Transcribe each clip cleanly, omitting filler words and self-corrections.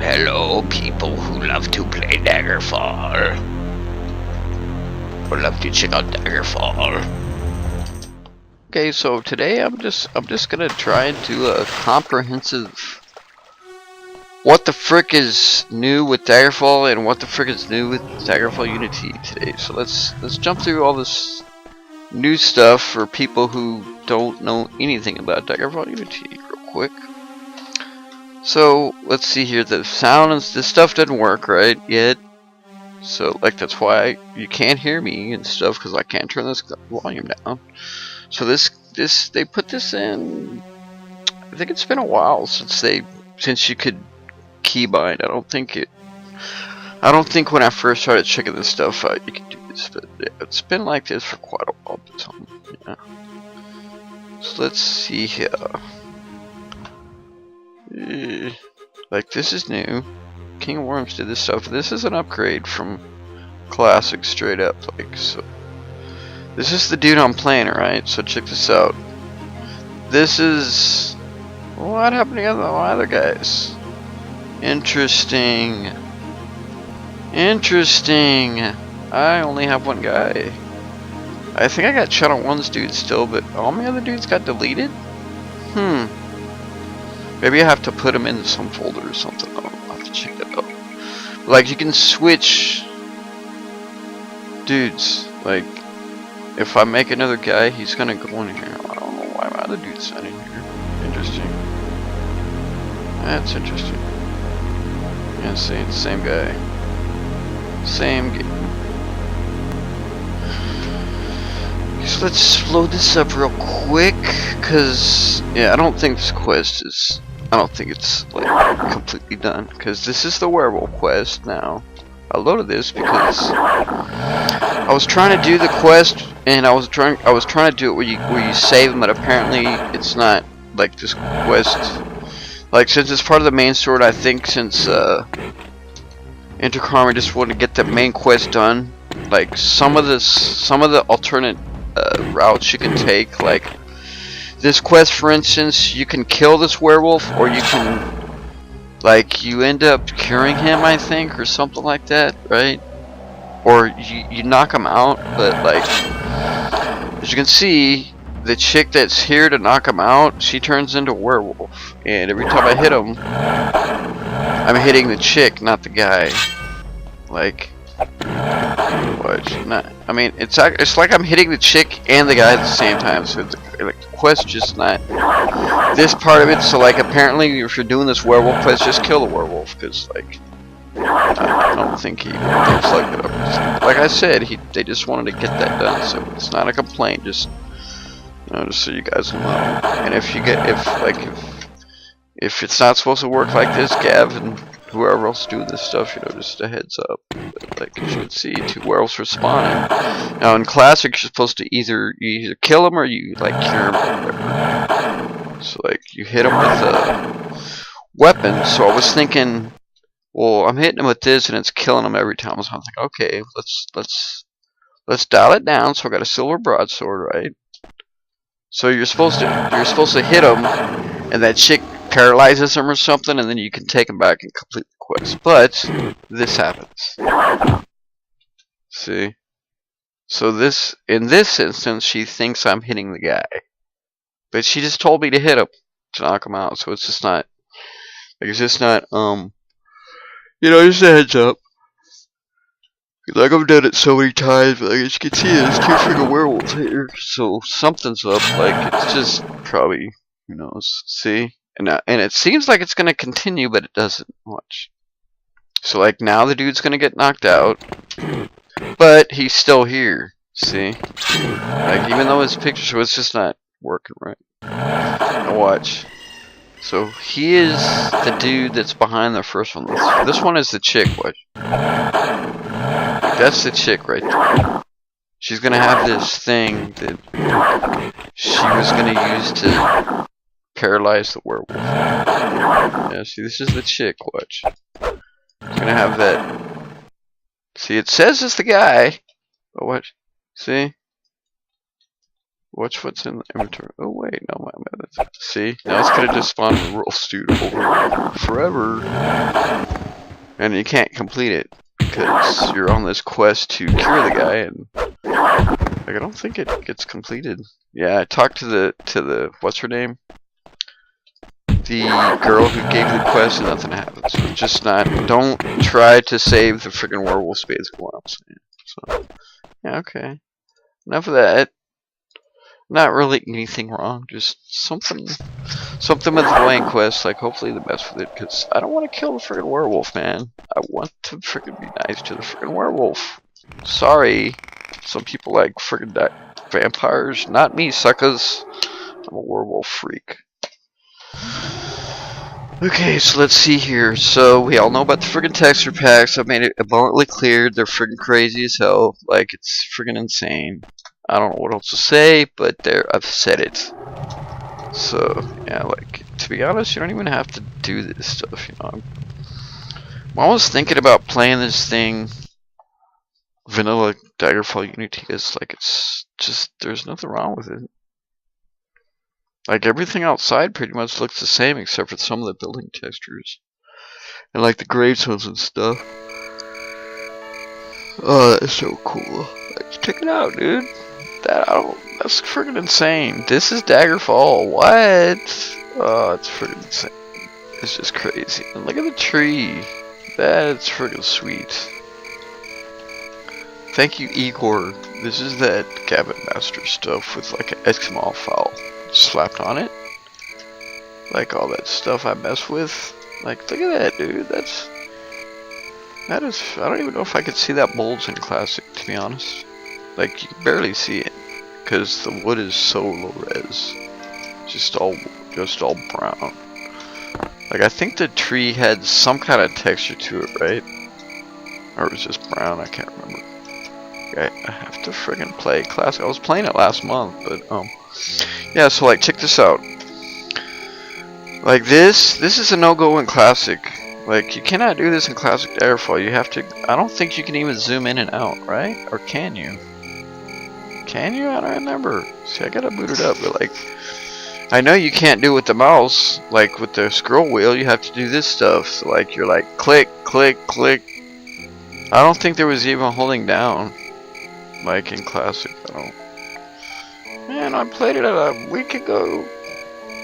Hello, people who love to play Daggerfall. Or love to check out Daggerfall. Okay, so today I'm just gonna try and do a comprehensive what the frick is new with Daggerfall and what the frick is new with Daggerfall Unity today. So let's jump through all this new stuff for people who don't know anything about Daggerfall Unity real quick. So let's see here. The sound and this stuff doesn't work right yet. So like that's why you can't hear me and stuff, because I can't turn this volume down. So this they put this in. I think it's been a while since you could keybind. I don't think when I first started checking this stuff out you could do this, but yeah, it's been like this for quite a while. So, yeah. So let's see here. Like this is new. King of Worms did this stuff. This is an upgrade from classic straight up. Like so. This is the dude I'm playing, right? So check this out. This is what happened to the other guys. Interesting. Interesting. I only have one guy. I think I got Channel 1's dude still, but all my other dudes got deleted? Maybe I have to put them in some folder or something. I don't know. I'll have to check that out. Like, you can switch dudes. Like, if I make another guy, he's gonna go in here. I don't know why my other dude's not in here. Interesting. That's interesting. Yeah, see, it's the same guy. Same game. So let's load this up real quick, cause yeah, I don't think this quest is. I don't think it's like completely done, cause this is the werewolf quest now. I loaded this because I was trying to do the quest, and I was trying to do it where you save them, but apparently it's not like this quest. Like since it's part of the main story, I think since Interkarma just wanted to get the main quest done. Like some of the alternate routes you can take, like this quest for instance, you can kill this werewolf, or you can like you end up curing him, I think, or something like that, right? Or you knock him out, but like as you can see, the chick that's here to knock him out, she turns into a werewolf, and every time I hit him, I'm hitting the chick, not the guy. Like not, I mean, it's like I'm hitting the chick and the guy at the same time. So it's like the quest just not this part of it. So like apparently, if you're doing this werewolf quest, just kill the werewolf, because like I don't think he thinks like that. Like I said, they just wanted to get that done. So it's not a complaint. Just just so you guys know. And if it's not supposed to work like this, Gav and whoever else doing this stuff, just a heads up. But like as you can see, two werewolves are spawning. Now in classic, you're supposed to you either kill them or you like cure them or whatever. So like you hit them with a weapon. So I was thinking, well, I'm hitting them with this and it's killing them every time. So I'm like, okay, let's dial it down. So I got a silver broadsword, right? So you're supposed to hit them, and that chick paralyzes them or something, and then you can take them back and complete the quest. But this happens. See? So in this instance, she thinks I'm hitting the guy, but she just told me to hit him to knock him out. So it's just not just a heads up. Like I've done it so many times, but like as you can see, there's two freaking werewolves here, so something's up. Like it's just probably, who knows? See, and it seems like it's gonna continue, but it doesn't. Watch. So like now the dude's gonna get knocked out, but he's still here. See, like even though his picture shows, it's just not working right. Now watch. So he is the dude that's behind the first one. This one is the chick. Watch. That's the chick right there. She's gonna have this thing that she was gonna use to paralyze the werewolf. Yeah, see, this is the chick. Watch. She's gonna have that. See, it says it's the guy. But what? See? Watch what's in the inventory. Oh wait, no, my see, now it's gonna just spawn the rules, dude, over forever, and you can't complete it because you're on this quest to cure the guy, and like I don't think it gets completed. Yeah, I talked to the what's her name, the girl who gave the quest, and nothing happens. So just don't try to save the freaking werewolf spades. What I'm saying. So yeah, okay. Enough of that. Not really anything wrong, just something with the blank quest, like hopefully the best with it, because I don't want to kill the friggin' werewolf, man. I want to friggin' be nice to the friggin' werewolf. Sorry, some people like friggin' vampires, not me, suckers. I'm a werewolf freak. Okay, so let's see here. So we all know about the friggin' texture packs. I've made it abundantly clear. They're friggin' crazy as hell. Like, it's friggin' insane. I don't know what else to say, but I've said it. So, yeah, like, to be honest, you don't even have to do this stuff, you know. I'm always thinking about playing this thing vanilla Daggerfall Unity, because, like, it's just, there's nothing wrong with it. Like, everything outside pretty much looks the same, except for some of the building textures. And, like, the gravestones and stuff. Oh, that's so cool. Like, check it out, dude. That's friggin' insane. This is Daggerfall. What? Oh, it's friggin' insane. It's just crazy. And look at the tree. That's friggin' sweet. Thank you, Igor. This is that Cabin Master stuff with like an XML file slapped on it. Like all that stuff I mess with. Like, look at that, dude. That is. I don't even know if I could see that bulge in Classic, to be honest. Like, you can barely see it, because the wood is so low res. Just all brown. Like, I think the tree had some kind of texture to it, right? Or it was just brown, I can't remember. Okay, I have to friggin' play Classic. I was playing it last month, but, yeah, so, like, check this out. Like, this is a no-go in Classic. Like, you cannot do this in Classic Daggerfall. You have to, I don't think you can even zoom in and out, right? Or can you? Can you? I don't remember. See, I gotta boot it up, but like, I know you can't do it with the mouse. Like with the scroll wheel, you have to do this stuff. So like, you're like click, click, click. I don't think there was even holding down, like in Classic. I don't. Man, I played it a week ago.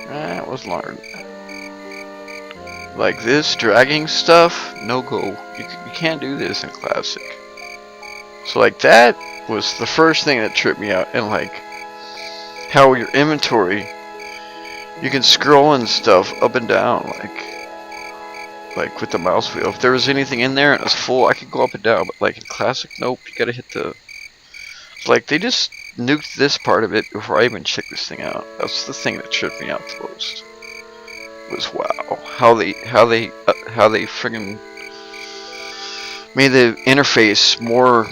It was longer than that. Like this dragging stuff, no go. You can't do this in Classic. So like that was the first thing that tripped me out, and like how your inventory, you can scroll and stuff up and down, like with the mouse wheel. If there was anything in there and it was full, I could go up and down, but like in Classic, nope, you gotta hit the, like they just nuked this part of it before I even checked this thing out. That's the thing that tripped me out the most. Was wow, how they friggin' made the interface more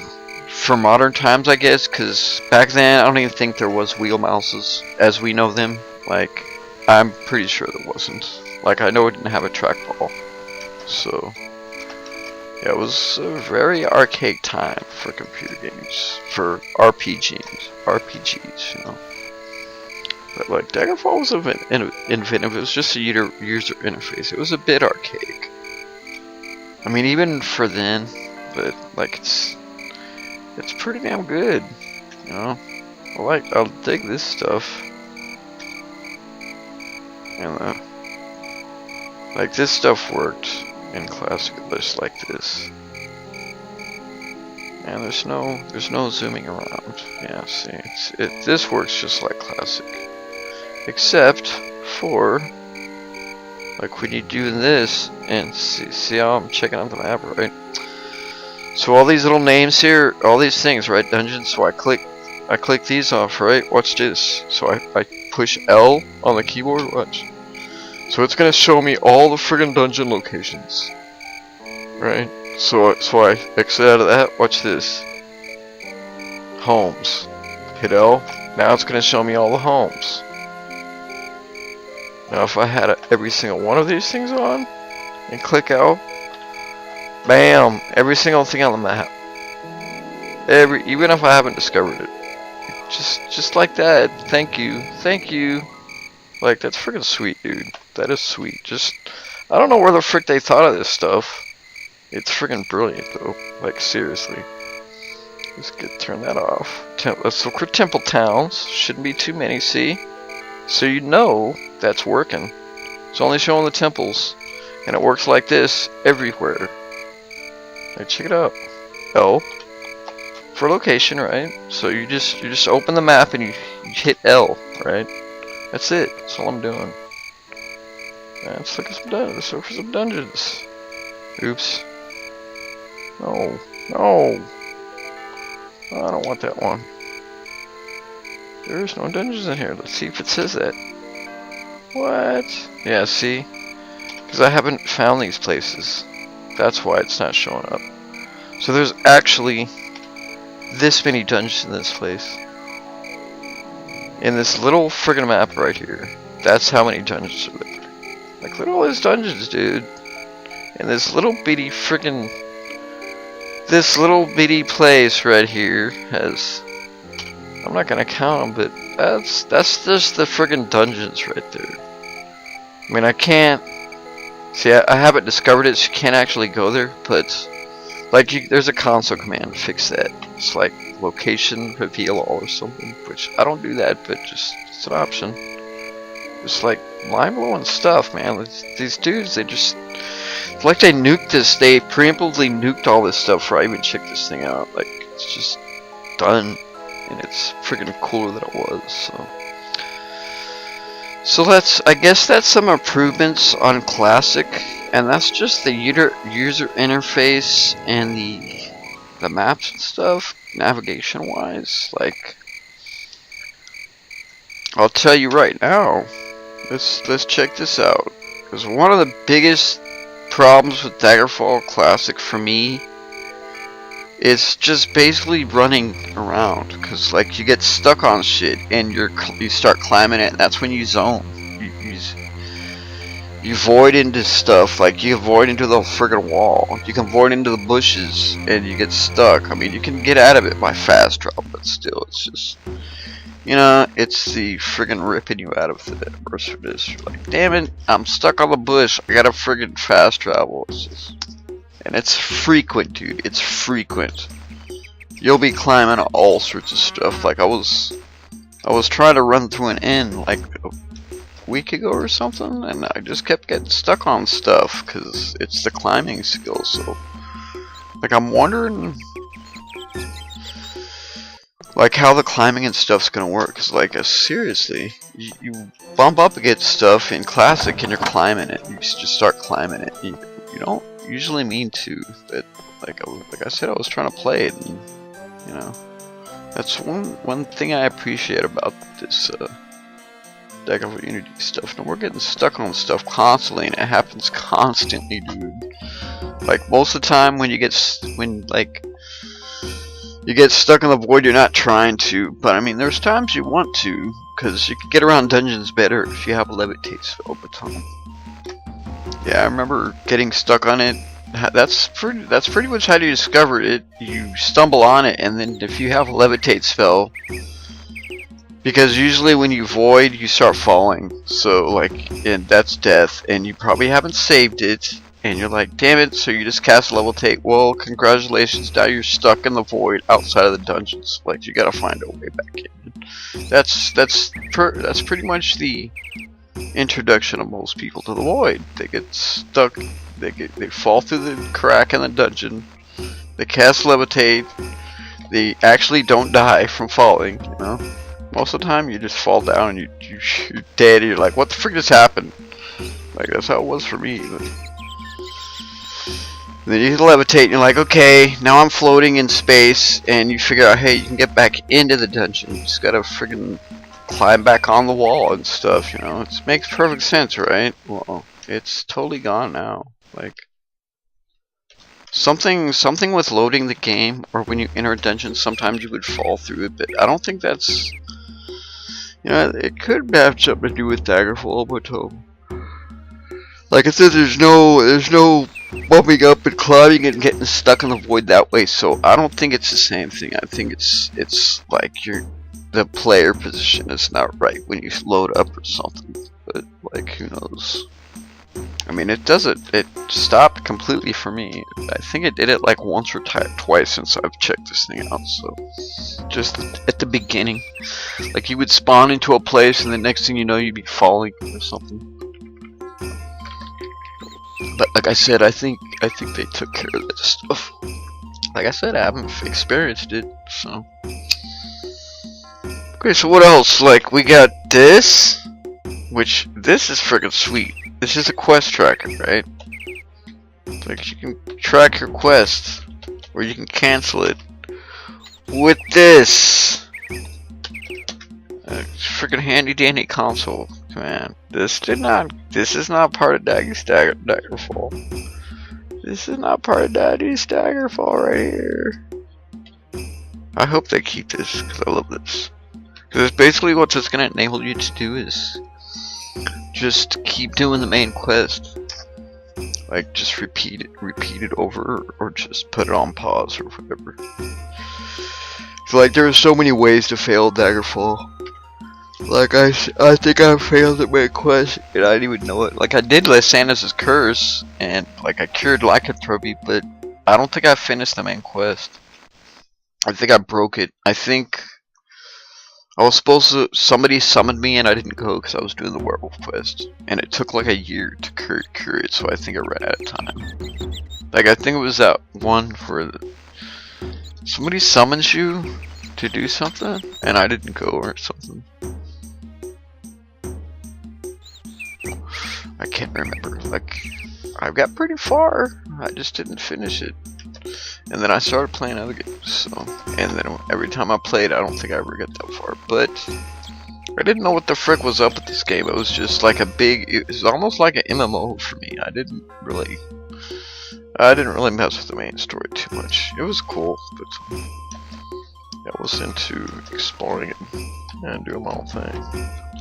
for modern times, I guess, because back then I don't even think there was wheel mouses as we know them. Like, I'm pretty sure there wasn't. Like, I know it didn't have a trackball. So, yeah, it was a very archaic time for computer games, for RPGs, you know. But like, Daggerfall was inventive. It was just a user interface. It was a bit archaic. I mean, even for then, but like it's pretty damn good, you know. I'll dig this stuff, and like this stuff worked in Classic just like this, and there's no zooming around. Yeah, see, this works just like Classic, except for like when you do this and see how I'm checking out the map, right? So all these little names here, all these things, right? Dungeons. So I click these off, right? Watch this. So I push L on the keyboard. Watch. So it's gonna show me all the friggin' dungeon locations, right? So I exit out of that. Watch this. Homes. Hit L. Now it's gonna show me all the homes. Now if I had every single one of these things on and click L. Bam! Every single thing on the map. Even if I haven't discovered it. Just like that. Thank you. Thank you. Like, that's freaking sweet, dude. That is sweet. Just, I don't know where the frick they thought of this stuff. It's freaking brilliant, though. Like, seriously. Let's turn that off. Let's look for temple towns. Shouldn't be too many, see? So you know that's working. It's only showing the temples. And it works like this everywhere. Like, check it out. L for location, right? So you just open the map and you hit L, right? That's it. That's all I'm doing. Let's look at some dungeons. Let's look for some dungeons. Oops. No. No. I don't want that one. There's no dungeons in here. Let's see if it says that. What? Yeah, see? Because I haven't found these places. That's why it's not showing up. So there's actually this many dungeons in this place. In this little friggin' map right here. That's how many dungeons are there. Like, look at all these dungeons, dude. And this little bitty friggin'... This little bitty place right here has... I'm not gonna count them, but that's just the friggin' dungeons right there. I mean, I can't... See, I haven't discovered it, so you can't actually go there, but... Like, there's a console command to fix that. It's like location reveal all or something, which I don't do that, but just it's an option. It's like mind-blowing stuff, man. These dudes, they just... It's like they nuked this, they preemptively nuked all this stuff before I even checked this thing out. Like, it's just done, and it's freaking cooler than it was, so I guess that's some improvements on Classic, and that's just the user interface and the maps and stuff, navigation-wise. Like, I'll tell you right now, let's check this out, because one of the biggest problems with Daggerfall Classic for me is just basically running around, because like you get stuck on shit and you start climbing it, and that's when you zone. You void into stuff, like you void into the friggin' wall, you can void into the bushes and you get stuck. I mean, you can get out of it by fast travel, but still, it's just, you know, it's the friggin' ripping you out of the verse for this. You're like, damn it, I'm stuck on the bush, I gotta friggin' fast travel. It's just, and it's frequent, dude, it's frequent. You'll be climbing all sorts of stuff. Like I was trying to run through an inn like a week ago or something, and I just kept getting stuck on stuff because it's the climbing skill. So like I'm wondering like how the climbing and stuff's gonna work, because like seriously, you bump up against stuff in Classic and you're climbing it, you just start climbing it. You don't usually mean to, but like I said, I was trying to play it, and you know, that's one thing I appreciate about this Daggerfall Unity stuff. Now we're getting stuck on stuff constantly, and it happens constantly, dude. Like most of the time when you get stuck in the void, you're not trying to, but I mean there's times you want to, because you can get around dungeons better if you have a levitate spell baton. Yeah, I remember getting stuck on it. That's pretty much how you discover it. You stumble on it, and then if you have a levitate spell, because usually when you void, you start falling. So like, and that's death, and you probably haven't saved it, and you're like, damn it. So you just cast levitate. Well, congratulations, now you're stuck in the void outside of the dungeons. Like you gotta find a way back in. That's pretty much the introduction of most people to the void. They get stuck, they fall through the crack in the dungeon, they cast levitate, they actually don't die from falling, you know. Most of the time you just fall down and you're dead, and you're like, what the frick just happened? Like that's how it was for me. But then you levitate and you're like, okay, now I'm floating in space, and you figure out, hey, you can get back into the dungeon, you just gotta friggin' climb back on the wall and stuff, you know. It makes perfect sense, right? Well, it's totally gone now. Like something with loading the game, or when you enter a dungeon, sometimes you would fall through it, but I don't think that's, you know, it could have something to do with Daggerfall, but like I said, there's no bumping up and climbing and getting stuck in the void that way, so I don't think it's the same thing. I think it's like the player position is not right when you load up or something. But like, who knows? I mean, it stopped completely for me. I think it did it like once or twice since I've checked this thing out. So just at the beginning, like you would spawn into a place and the next thing you know you'd be falling or something. But like I said, I think they took care of this stuff. Like I said, I haven't experienced it, so. Okay, so what else? Like, we got this, which this is freaking sweet. This is a quest tracker, right? Like, you can track your quest, or you can cancel it with this. Freaking handy dandy console, man. This is not part of Daddy's Daggerfall. This is not part of Daddy's Daggerfall right here. I hope they keep this, because I love this. Because basically what it's going to enable you to do is just keep doing the main quest. Like, just repeat it over, or just put it on pause or whatever. So, like, there are so many ways to fail Daggerfall. Like, I think I failed at main quest, and I didn't even know it. Like, I did Lysandra's curse, and, like, I cured lycanthropy, but I don't think I finished the main quest. I think I broke it. I think I was supposed to, somebody summoned me and I didn't go because I was doing the werewolf quest. And it took like a year to cure it, so I think I ran out of time. Like, I think it was that one where somebody summons you to do something and I didn't go or something. I can't remember. Like, I got pretty far, I just didn't finish it. And then I started playing other games, so, and then every time I played, I don't think I ever got that far. But I didn't know what the frick was up with this game. It was just like it was almost like an MMO for me. I didn't really mess with the main story too much. It was cool, but I was into exploring it and doing my own thing,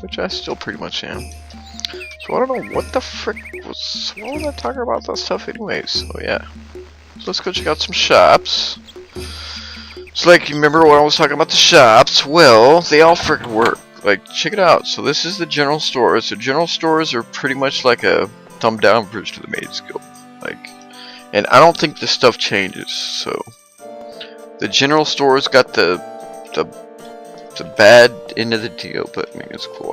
which I still pretty much am. So I don't know what the frick what was I talking about that stuff anyways? So yeah. So let's go check out some shops. So like, you remember when I was talking about the shops? Well, they all freaking work. Like, check it out. So this is the general stores. The general stores are pretty much like a dumbed down version to the Maids Guild. Like, and I don't think this stuff changes. So the general stores got the bad end of the deal, but I mean, it's cool.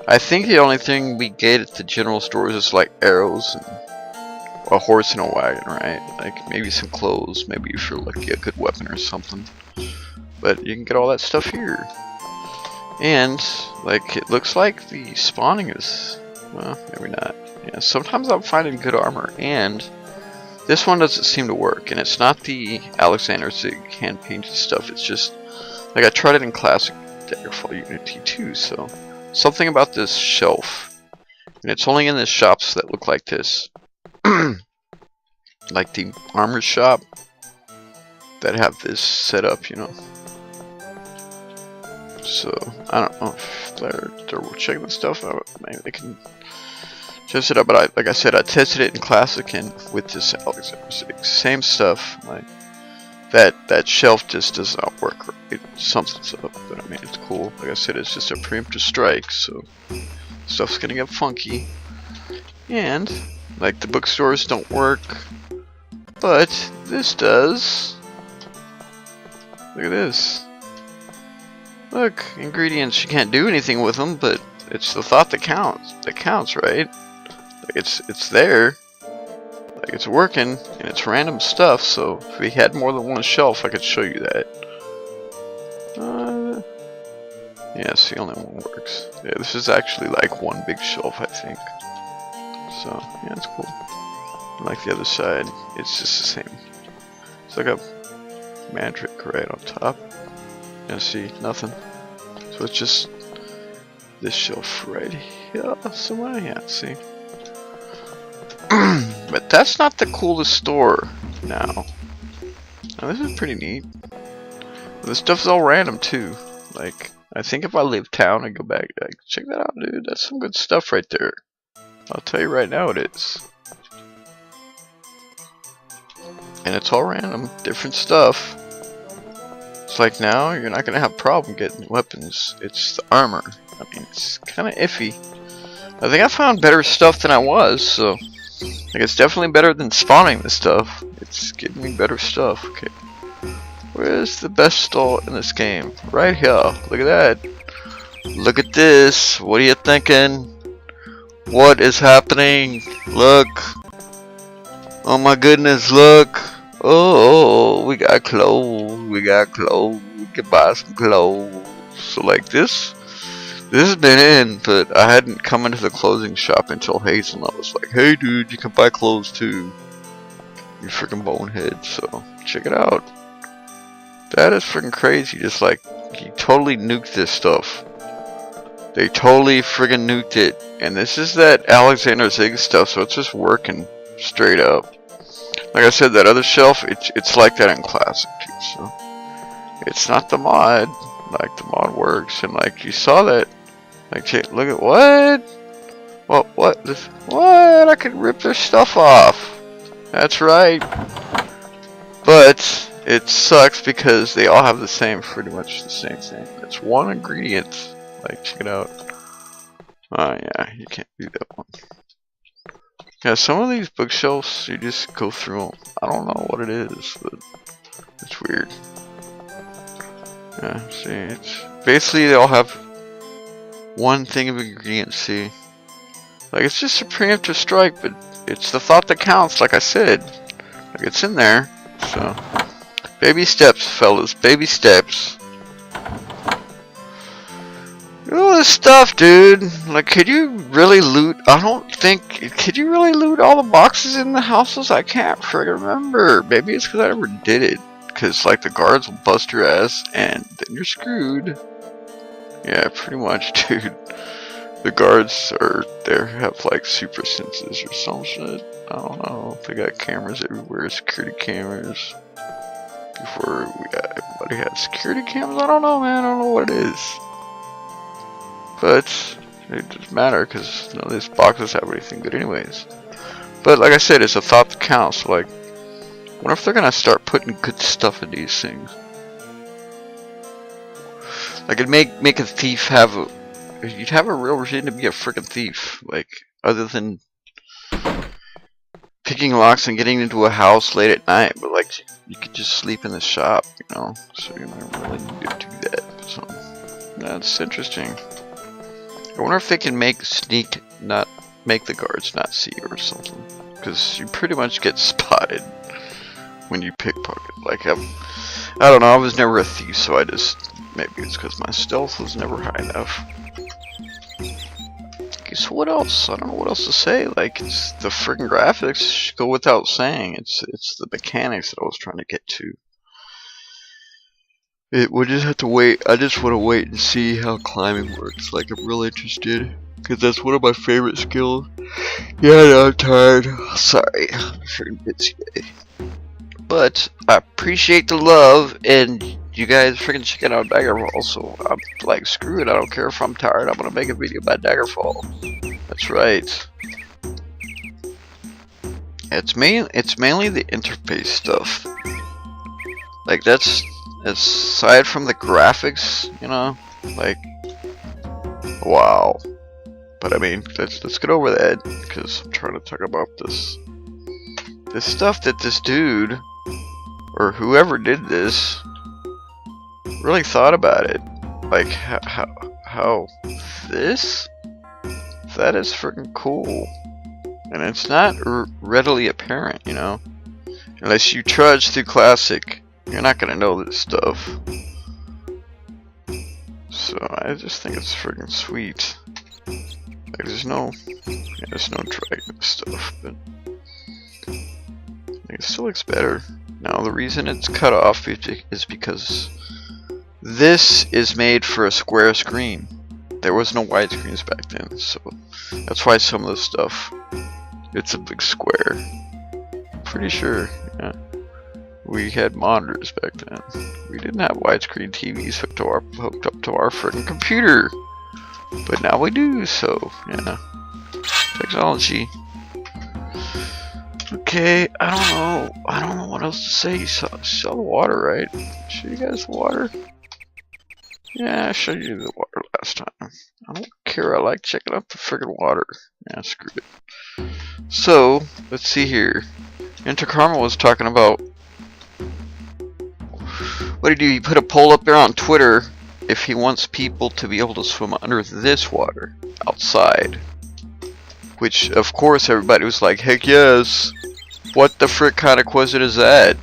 I think the only thing we get at the general stores is like arrows and a horse and a wagon, right? Like maybe some clothes, maybe if you're lucky a good weapon or something. But you can get all that stuff here. And like, it looks like the spawning is, well, maybe not. Yeah, sometimes I'm finding good armor, and this one doesn't seem to work. And it's not the Alexander Sig hand painted stuff. It's just like, I tried it in classic Daggerfall Unity too. So something about this shelf, and it's only in the shops that look like this. Like the armor shop that have this set up, you know. So I don't know if they're checking the stuff out. Maybe they can test it out. But like I said, I tested it in classic and with this Alexander Sig. Same stuff. Like that shelf just does not work right. Something's up, but I mean, it's cool. Like I said, it's just a preemptive strike, so stuff's gonna get funky. And like, the bookstores don't work, but this does. Look at this. Look, ingredients, you can't do anything with them, but it's the thought that counts. That counts, right? Like, it's there. Like, it's working, and it's random stuff, so if we had more than one shelf, I could show you that. Yeah, see, only one works. Yeah, this is actually like one big shelf, I think. So, yeah, it's cool. And like the other side, it's just the same. It's like a magic right on top. You see, nothing. So it's just this shelf right here somewhere. Yeah, see. But that's not the coolest store now. Now this is pretty neat. This stuff's all random too. Like, I think if I leave town and go back, like, check that out, dude. That's some good stuff right there. I'll tell you right now, it is. And it's all random, different stuff. It's like now you're not gonna have a problem getting weapons. It's the armor. I mean, it's kind of iffy. I think I found better stuff than I was, so like it's definitely better than spawning this stuff. It's giving me better stuff. Okay, where's the best stall in this game? Right here. Look at that. Look at this. What are you thinking? What is happening? Look. Oh my goodness, look. Oh, we got clothes. We got clothes. We can buy some clothes. So like this has been in, but I hadn't come into the clothing shop until Hazelnut was like, hey dude, you can buy clothes too. You freaking bonehead. So check it out. That is freaking crazy. Just like, he totally nuked this stuff. They totally friggin' nuked it. And this is that Alexander Zig stuff, so it's just working straight up. Like I said, that other shelf, it's like that in Classic too, so it's not the mod. Like, the mod works, and like, you saw that. Like, look at what? What? I could rip their stuff off. That's right. But it sucks because they all have the same, pretty much the same thing. It's one ingredient. Like, check it out. Oh yeah, you can't do that one. Yeah, some of these bookshelves, you just go through them. I don't know what it is, but it's weird. Yeah, see, it's basically they all have one thing of ingredients. See, like, it's just a preemptive strike, but it's the thought that counts. Like I said, like, it's in there. So, baby steps, fellas, baby steps. Look at all this stuff, dude. Like, could you really loot? I don't think. Could you really loot all the boxes in the houses? I can't friggin' remember. Maybe it's because I never did it. Because, like, the guards will bust your ass, and then you're screwed. Yeah, pretty much, dude. The guards have, like, super senses or some shit. I don't know. They got cameras everywhere, security cameras. Before everybody had security cameras, I don't know, man. I don't know what it is. But it doesn't matter because none of these boxes have anything good anyways. But like I said, it's a thought that counts. So, like, I wonder if they're gonna start putting good stuff in these things. Like, it'd make a thief have you'd have a real reason to be a freaking thief. Like, other than picking locks and getting into a house late at night. But like, you could just sleep in the shop, you know. So you don't really need to do that. So that's interesting. I wonder if they can make the guards not see you or something, because you pretty much get spotted when you pickpocket. Like, I don't know, I was never a thief, so maybe it's because my stealth was never high enough. Okay, so what else? I don't know what else to say. Like, it's the friggin' graphics go without saying. It's the mechanics that I was trying to get to. We'll just have to wait. I just want to wait and see how climbing works. Like, I'm really interested, because that's one of my favorite skills. Yeah, I know, I'm tired. Sorry, I'm a freaking busy day. But I appreciate the love, and you guys freaking check out Daggerfall. So I'm like, screw it. I don't care if I'm tired. I'm gonna make a video about Daggerfall. That's right. It's mainly the interface stuff. Like, that's. Aside from the graphics, you know, like, wow. But I mean, let's get over that, because I'm trying to talk about this stuff that this dude, or whoever did this, really thought about it. Like, how this? That is freaking cool. And it's not readily apparent, you know, unless you trudge through Classic. You're not gonna know this stuff. So I just think it's friggin' sweet. Like, there's no dragon stuff, but it still looks better. Now the reason it's cut off is because this is made for a square screen. There was no widescreens back then, so that's why some of the stuff, it's a big square. Pretty sure, yeah. We had monitors back then. We didn't have widescreen TVs hooked up to our freaking computer. But now we do, so yeah. Technology. Okay. Okay, I don't know what else to say. You saw the water, right? Show you guys the water? Yeah, I showed you the water last time. I don't care, I like checking out the friggin' water. Yeah, screw it. So, let's see here. Interkarma was talking about, what did he put a poll up there on Twitter if he wants people to be able to swim under this water outside. Which, of course, everybody was like, heck yes. What the frick kind of question is that?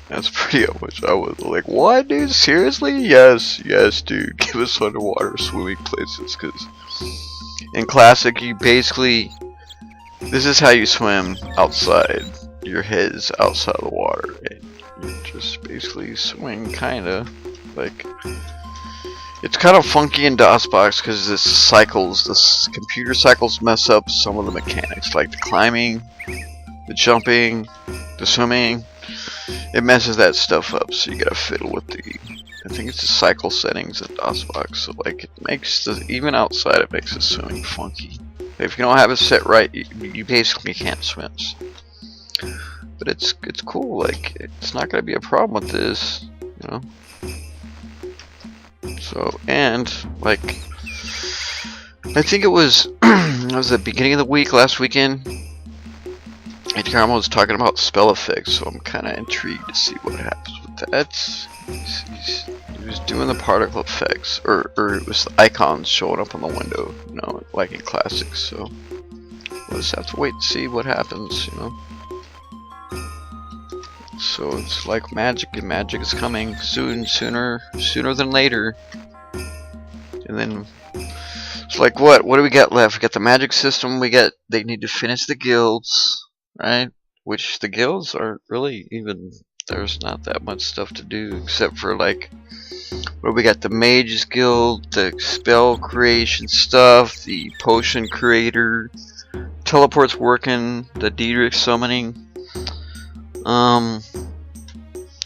That's pretty much. I was like, what, dude? Seriously? Yes, yes, dude. Give us underwater swimming places, because in Classic, you basically, this is how you swim outside. Your head is outside of the water, and you just basically swing, kinda. Like, it's kind of funky in DOSBox because this computer cycles mess up some of the mechanics, like the climbing, the jumping, the swimming. It messes that stuff up, so you gotta fiddle with I think it's the cycle settings in DOSBox, so like it makes even outside it makes the swimming funky. If you don't have it set right, you basically can't swim. But it's cool, like it's not gonna be a problem with this, you know. So, and like I think it was it was the beginning of the week last weekend. Karma was talking about spell effects, so I'm kind of intrigued to see what happens with that. He was doing the particle effects, or it was the icons showing up on the window, you know, like in Classics. So we'll just have to wait and see what happens, you know. So it's like magic, and magic is coming soon, sooner than later. And then it's like, what do we got left? We got the magic system. They need to finish the guilds. Right? Which the guilds aren't really even, there's not that much stuff to do except for like, where we got the mages guild, the spell creation stuff, the potion creator, teleports working, the Diedrich summoning. Did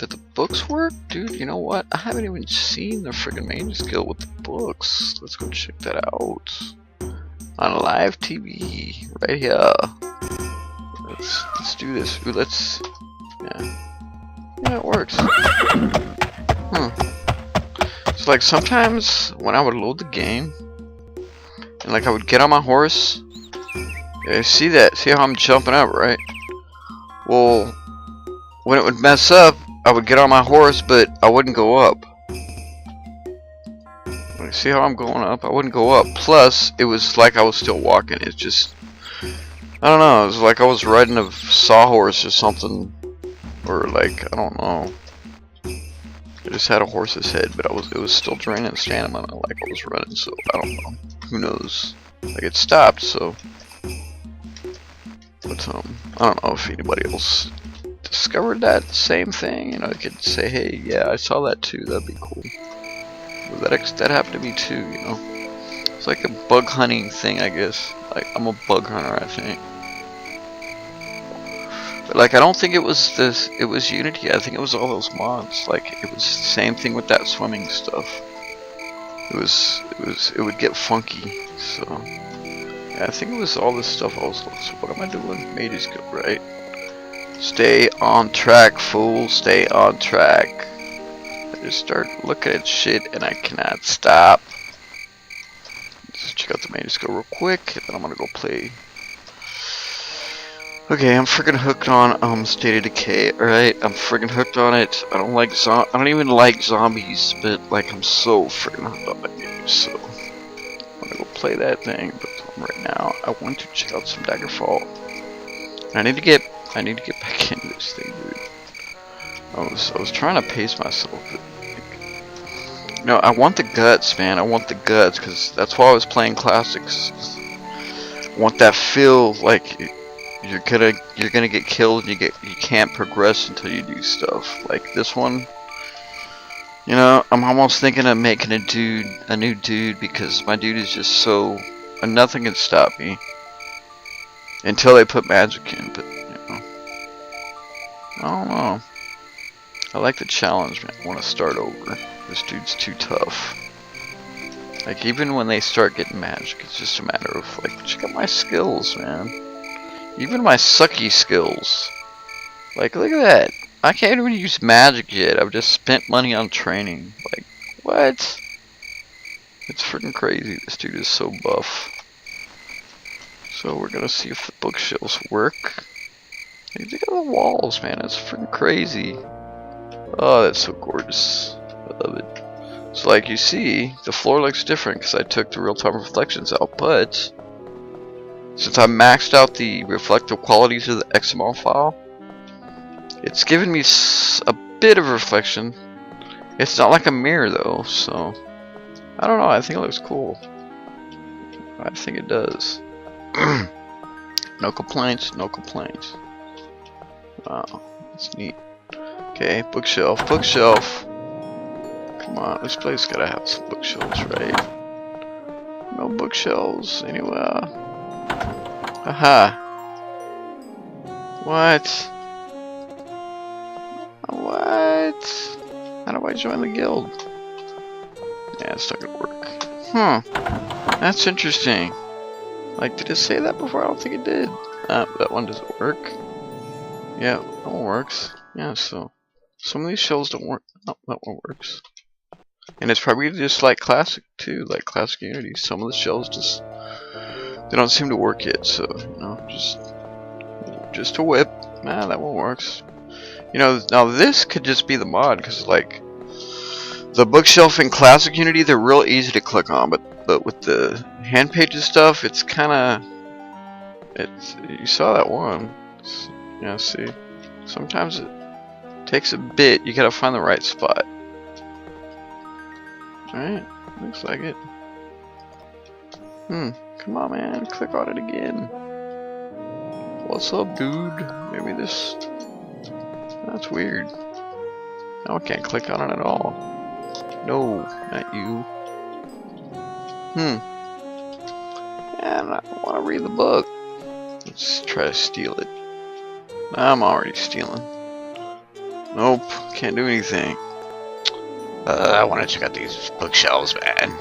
the books work? Dude, you know what? I haven't even seen the friggin' mages guild with the books. Let's go check that out. On live TV, right here. Let's do this. Ooh, yeah, it works. It's like sometimes when I would load the game and like I would get on my horse, yeah, see how I'm jumping up, right? Well, when it would mess up, I would get on my horse, but I wouldn't go up. See how I'm going up? I wouldn't go up. Plus, it was like I was still walking. It's just, I don't know, it was like I was riding a sawhorse or something, or like, I don't know. I just had a horse's head, but it was still draining stamina like I was running, so I don't know. Who knows? Like it stopped, so. But I don't know if anybody else discovered that same thing. You know, I could say, hey, yeah, I saw that too. That'd be cool. But that happened to me too, you know. It's like a bug hunting thing, I guess. Like I'm a bug hunter, I think. But like I don't think it was this. It was Unity. I think it was all those mods. Like it was the same thing with that swimming stuff. It would get funky. So yeah, I think it was all this stuff. So what am I doing? Mages go right. Stay on track, fool. Stay on track. I just start looking at shit and I cannot stop. Let's check out the mages go real quick, and then I'm gonna go play. Okay, I'm freaking hooked on State of Decay. Alright, I'm freaking hooked on it. I don't even like zombies, but like I'm so freaking hooked on that game. So I'm gonna go play that thing. But right now, I want to check out some Daggerfall. I need to get back into this thing, dude. I was trying to pace myself, but like, no, I want the guts, man. I want the guts, because that's why I was playing Classics. I want that feel like you're gonna get killed and you can't progress until you do stuff. Like this one, you know, I'm almost thinking of making a new dude, because my dude is just so, nothing can stop me until they put magic in. But you know, I don't know. I like the challenge, man. I want to start over. This dude's too tough. Like even when they start getting magic, it's just a matter of like, check out my skills, man. Even my sucky skills. Like, look at that. I can't even use magic yet. I've just spent money on training. Like, what? It's freaking crazy. This dude is so buff. So we're gonna see if the bookshelves work. Hey, look at the walls, man. It's freaking crazy. Oh, that's so gorgeous. I love it. So like you see, the floor looks different because I took the real-time reflections out, but since I maxed out the reflective qualities of the XML file, it's giving me a bit of reflection. It's not like a mirror though, so I don't know, I think it looks cool. I think it does. No complaints, no complaints. Wow, that's neat. Okay, bookshelf, bookshelf. Come on, this place gotta have some bookshelves, right? No bookshelves anywhere. Aha. What? What? How do I join the guild? Yeah, it's not gonna work. That's interesting. Like, did it say that before? I don't think it did. That one doesn't work. Yeah, that one works. Yeah, so some of these shells don't work. Oh, that one works. And it's probably just like classic too, like classic Unity. Some of the shells just they don't seem to work yet. So you know, just a whip. Nah, that one works. You know, now this could just be the mod because like the bookshelf in classic Unity, they're real easy to click on, but with the hand pages stuff, it's kind of you saw that one. Yeah, see, sometimes it takes a bit. You gotta find the right spot. Alright, looks like it. Come on, man, click on it again. What's up, dude? Maybe this. That's weird. Now I can't click on it at all. No, not you. And I want to read the book. Let's try to steal it. I'm already stealing. Nope, can't do anything. I want to check out these bookshelves, man.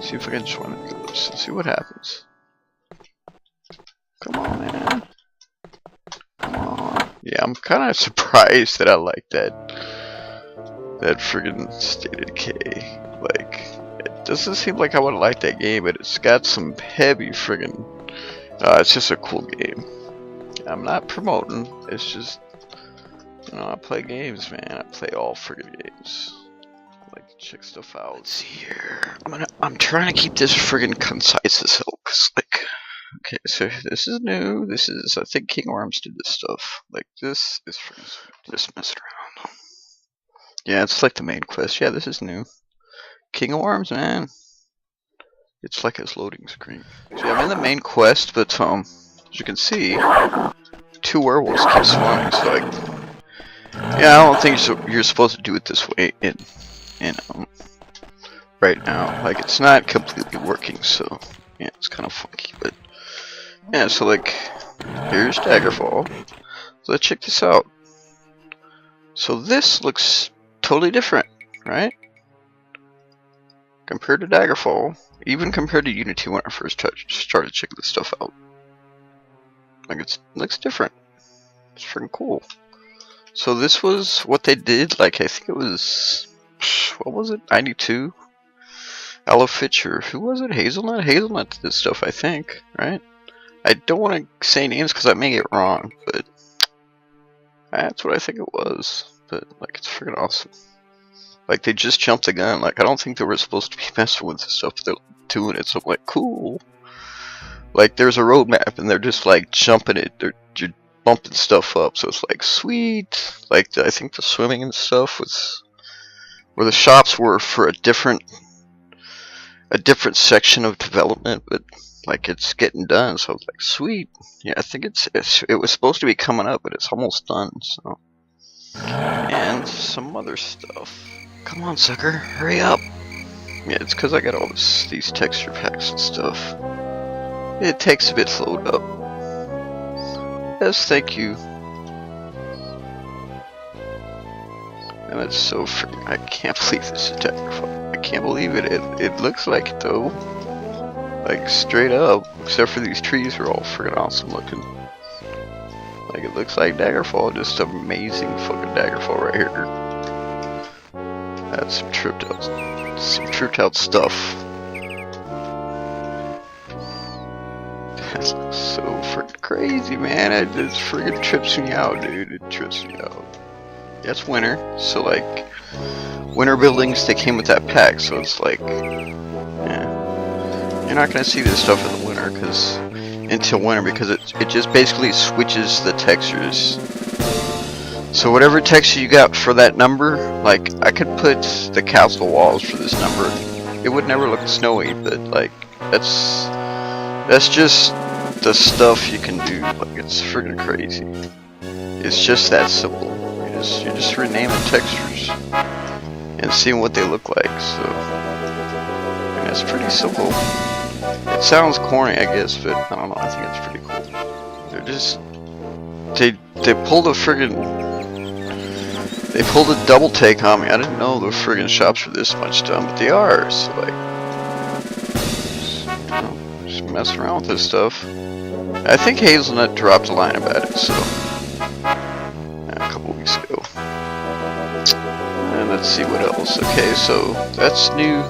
See if I can join the groups and see what happens. Come on, man. Come on. Yeah, I'm kind of surprised that I like that friggin' State of Decay. Like, it doesn't seem like I would like that game, but it's got some heavy friggin'. It's just a cool game. I'm not promoting. It's just, you know, I play games, man. I play all friggin' games. Check stuff out. Let's see here. I'm trying to keep this friggin' concise as hell, cause like, okay, so this is new. This is, I think King Worms did this stuff. Like, this is friggin' sweet. Just messing around. Yeah, it's like the main quest. Yeah, this is new. King of Worms, man. It's like his loading screen. So yeah, I'm in the main quest, but as you can see, 2 werewolves keep spawning. So like, yeah, I don't think you're supposed to do it this way in right now. Like, it's not completely working, so yeah, it's kind of funky, but yeah, so like, here's Daggerfall. So let's check this out. So this looks totally different, right? Compared to Daggerfall, even compared to Unity when I first started checking this stuff out. Like, it looks different. It's freaking cool. So this was what they did, like, I think it was, what was it, 92? Aloe Fitcher, who was it? Hazelnut? Hazelnut did this stuff, I think, right? I don't want to say names because I may get wrong, but that's what I think it was. But, like, it's freaking awesome. Like, they just jumped the gun. Like, I don't think they were supposed to be messing with this stuff, but they're doing it, so I'm like, cool. Like, there's a roadmap, and they're just, like, jumping it. They're bumping stuff up, so it's like, sweet. Like, I think the swimming and stuff was where the shops were for a different section of development, but like, it's getting done, so I was like, sweet. Yeah, I think it was supposed to be coming up, but it's almost done. So, and some other stuff. Come on, sucker, hurry up. Yeah, it's because I got all these texture packs and stuff. It takes a bit to load up. Yes, thank you. And it's so I can't believe this is Daggerfall. I can't believe it. It looks like it though. Like straight up, except for these trees are all friggin' awesome looking. Like it looks like Daggerfall, just amazing fucking Daggerfall right here. That's some tripped out stuff. That's so freaking crazy, man. It just freaking trips me out, dude. It trips me out. Yeah, it's winter, so like winter buildings, they came with that pack, so it's like, yeah, you're not gonna see this stuff in the winter until winter because it just basically switches the textures. So whatever texture you got for that number, like I could put the castle walls for this number, it would never look snowy, but like that's just the stuff you can do. Like it's freaking crazy. It's just that simple. You just rename the textures and seeing what they look like. So I mean, it's pretty simple. It sounds corny, I guess, but I don't know. I think it's pretty cool. They're just they pulled a double take on me. I didn't know the friggin' shops were this much done, but they are. So like, just messing around with this stuff. I think Hazelnut dropped a line about it, so a couple weeks ago. And let's see what else. Okay, so that's new.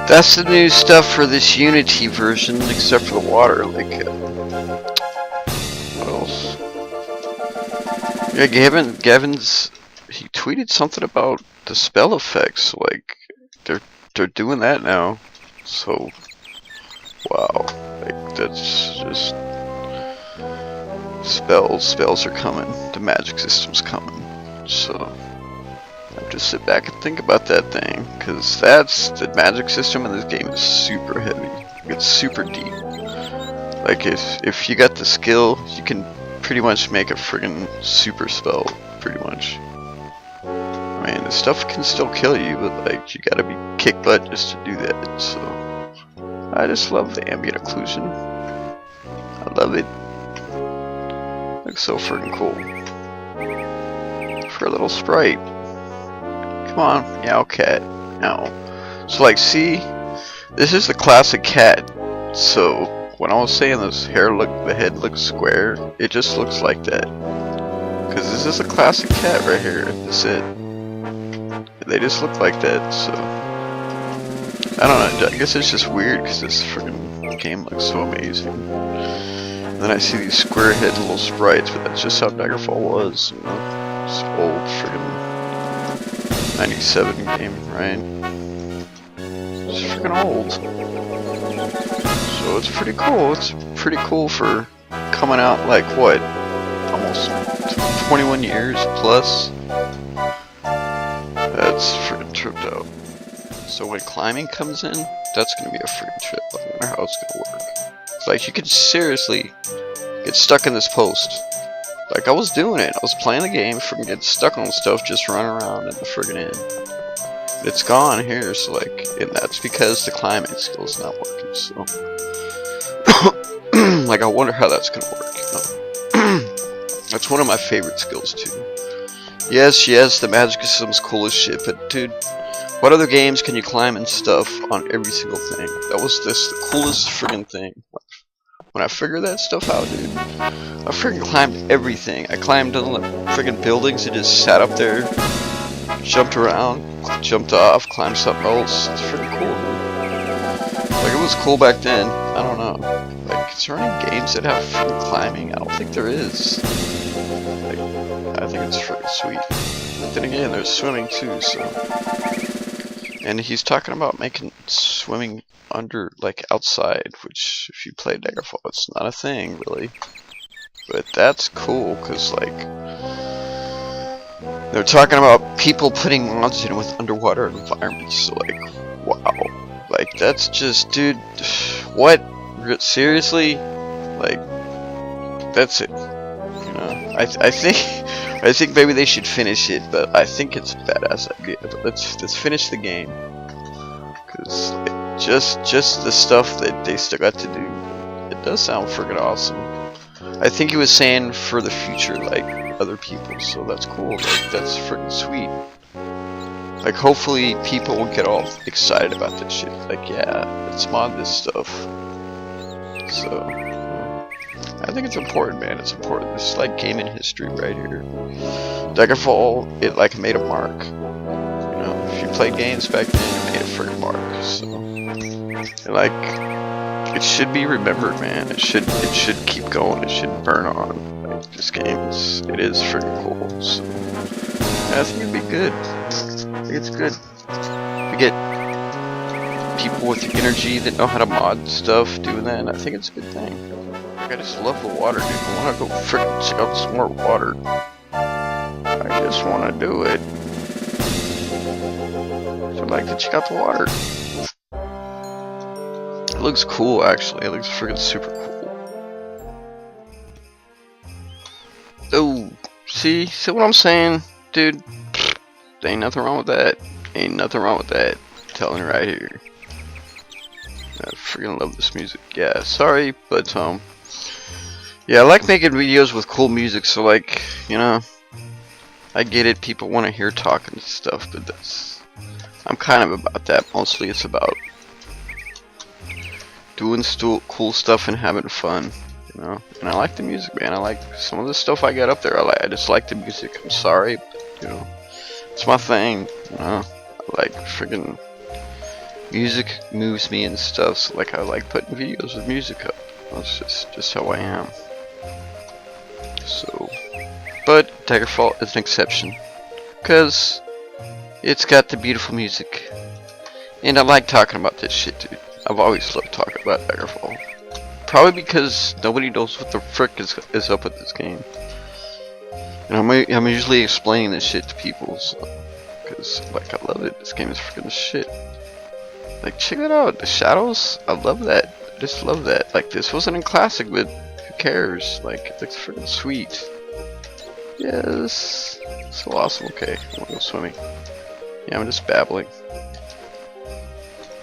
That's the new stuff for this Unity version, except for the water. Like, what else? Yeah, Gavin's he tweeted something about the spell effects. Like, they're doing that now. So, wow, like that's just spells are coming. The magic system's coming. So I have to sit back and think about that thing, because that's the magic system in this game is super heavy. It's super deep. Like if you got the skill, you can pretty much make a friggin' super spell, pretty much. I mean, the stuff can still kill you, but like you gotta be kick butt just to do that. So I just love the ambient occlusion. I love it. Looks so friggin' cool. For a little sprite. Come on, meow cat. No. So like, see, this is the classic cat. So when I was saying the head looks square, it just looks like that. Cause this is a classic cat right here. That's it. They just look like that. So I don't know. I guess it's just weird because this friggin' game looks so amazing. And then I see these square head little sprites, but that's just how Daggerfall was. You know, it's old friggin' 97 game, right? It's freaking old. So it's pretty cool. It's pretty cool for coming out like what? Almost 21 years plus. That's freaking tripped out. So when climbing comes in, that's gonna be a freaking trip. I wonder how it's gonna work. It's like you could seriously get stuck in this post. Like I was doing it. I was playing the game, freaking get stuck on stuff, just running around in the friggin' end. It's gone here, so like, and that's because the climbing skill's not working. So, like, I wonder how that's gonna work. You know? That's one of my favorite skills too. Yes, the magic system's cool as shit, but dude, what other games can you climb and stuff on every single thing? That was just the coolest friggin' thing. When I figured that stuff out, dude, I friggin' climbed everything. I climbed on the friggin' buildings and just sat up there, jumped around, jumped off, climbed something else. It's friggin' cool, dude. Like, it was cool back then. I don't know. Like, is there any games that have friggin' climbing? I don't think there is. Like, I think it's friggin' sweet. But then again, there's swimming too, so. And he's talking about making swimming under, like, outside, which if you play Daggerfall, it's not a thing really, but that's cool because like they're talking about people putting mods in with underwater environments. So like, wow, like that's just, dude, what, seriously, like that's it, you know. I think maybe they should finish it, but I think it's a badass idea. But let's finish the game, because like, just the stuff that they still got to do, it does sound friggin' awesome. I think he was saying for the future, like other people, so that's cool. Like, that's friggin' sweet. Like, hopefully people will get all excited about this shit. Like, yeah, let's mod this stuff. So, I think it's important, man. It's important. This is like gaming history right here. Daggerfall, it like made a mark. You know, if you played games back then, it made a freaking mark. So, and like, it should be remembered, man. It should keep going. It should burn on. Like, this game it is freaking cool. So, yeah, I think it'd be good. I think it's good. We get people with the energy that know how to mod stuff doing that, and I think it's a good thing. Like, I just love the water, dude. I want to go freaking check out some more water. I just want to do it. So I'd like to check out the water. It looks cool, actually. It looks freaking super cool. Oh, see what I'm saying, dude? There ain't nothing wrong with that. Ain't nothing wrong with that. I'm telling you right here. I freaking love this music. Yeah, sorry, but yeah, I like making videos with cool music. So like, you know, I get it. People want to hear talking and stuff, but I'm kind of about that. Mostly, it's about doing cool stuff and having fun. You know, and I like the music, man. I like some of the stuff I got up there. I just like the music. I'm sorry, but, you know, it's my thing. You know, I like freaking music moves me and stuff. So like, I like putting videos with music up. That's just how I am. So, but Daggerfall is an exception because it's got the beautiful music, and I like talking about this shit, dude. I've always loved talking about Daggerfall. Probably because nobody knows what the frick is up with this game, and I'm usually explaining this shit to people, because like, I love it. This game is freaking shit. Like, check that out. The shadows, I love that. I just love that. Like, this wasn't in classic, but who cares? Like, it looks freaking sweet. Yes, so awesome. Okay, I wanna go swimming. Yeah, I'm just babbling.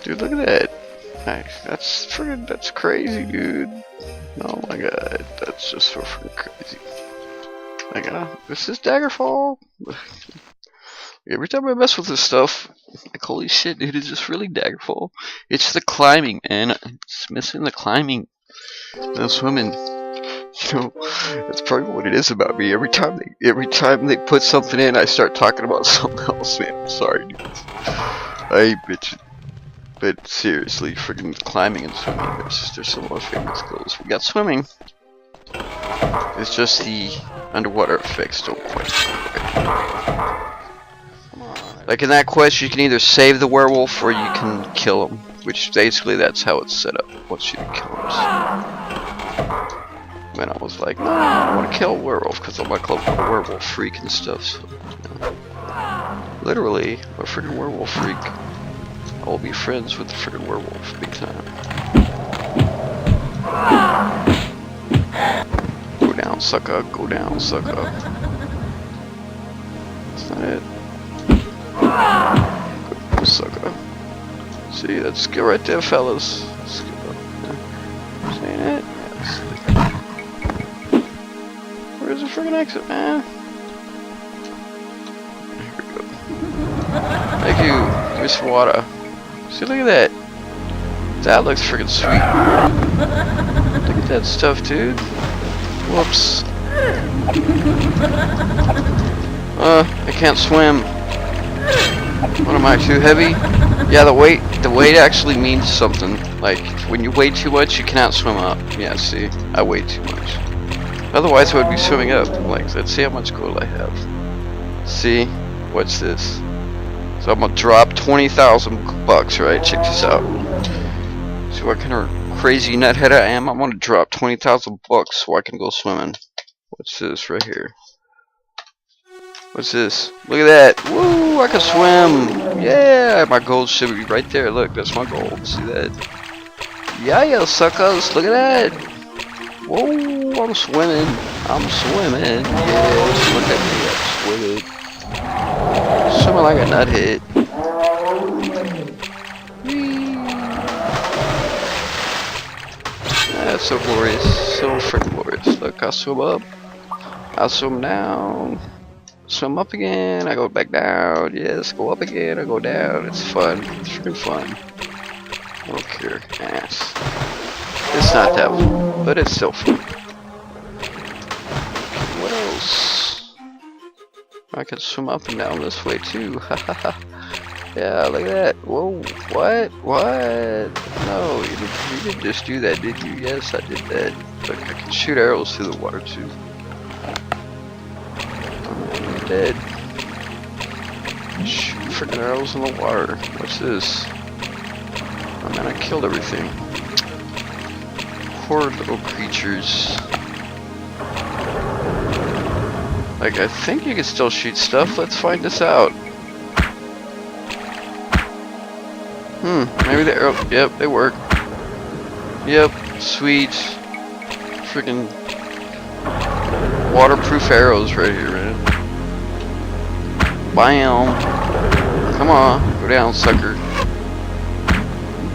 Dude, look at that. Nice. That's crazy, dude. Oh my god, that's just so freaking crazy. Like, this is Daggerfall. Every time I mess with this stuff, like, holy shit, dude, it's just really Daggerfall. It's the climbing, man. It's missing the climbing. No swimming. You know, that's probably what it is about me. Every time they put something in, I start talking about something else, man. I'm sorry, dude. I hate bitching. But seriously, freaking climbing and swimming, there's so much famous skills. We got swimming. It's just the underwater effects don't quite right. Like, in that quest, you can either save the werewolf or you can kill him, which basically that's how it's set up. Once you kill him. And I was like, no, I don't want to kill a werewolf because I'm like a werewolf freak and stuff. So, you know, literally, a freaking werewolf freak. I will be friends with the freaking werewolf big time. Go down, sucker. Go down, sucker. That's not it. Go, sucker. See, that's skill right there, fellas. Skill. Yeah. Seeing it? Yes. Where's the freaking exit, man? Here we go. Thank you. Give me some water. See, look at that. That looks freaking sweet. Look at that stuff, dude. Whoops. I can't swim. What am I, too heavy? Yeah, the weight actually means something. Like, when you weigh too much, you cannot swim up. Yeah, see, I weigh too much. Otherwise, I would be swimming up. Like, let's see how much gold I have. See, what's this? So I'm gonna drop 20,000 bucks, right? Check this out. See what kind of crazy nuthead I am? I'm gonna drop 20,000 bucks so I can go swimming. What's this right here? What's this? Look at that! Woo! I can swim! Yeah! My gold should be right there. Look, that's my gold. See that? Yeah, suckers! Look at that! Whoa! I'm swimming! I'm swimming! Yes! Look at me! I'm swimming! Swimming like a nuthead. Whee! That's so glorious. So freaking glorious. Look, I swim up. I swim down. swim up again, I go back down. Yes, go up again, I go down. It's fun. It's freaking fun. I don't care. Ass. It's not that fun, but it's still fun. What else? I can swim up and down this way too. Yeah, look at that. Whoa, what? What? No, you didn't just do that, did you? Yes, I did that. Look, I can shoot arrows through the water too. I'm dead. Shoot freaking arrows in the water. What's this? Oh man, I killed everything. Poor little creatures. Like, I think you can still shoot stuff. Let's find this out. Maybe the arrow. Yep, they work. Yep, sweet. Freaking waterproof arrows right here, man. Bam! Come on, go down, sucker.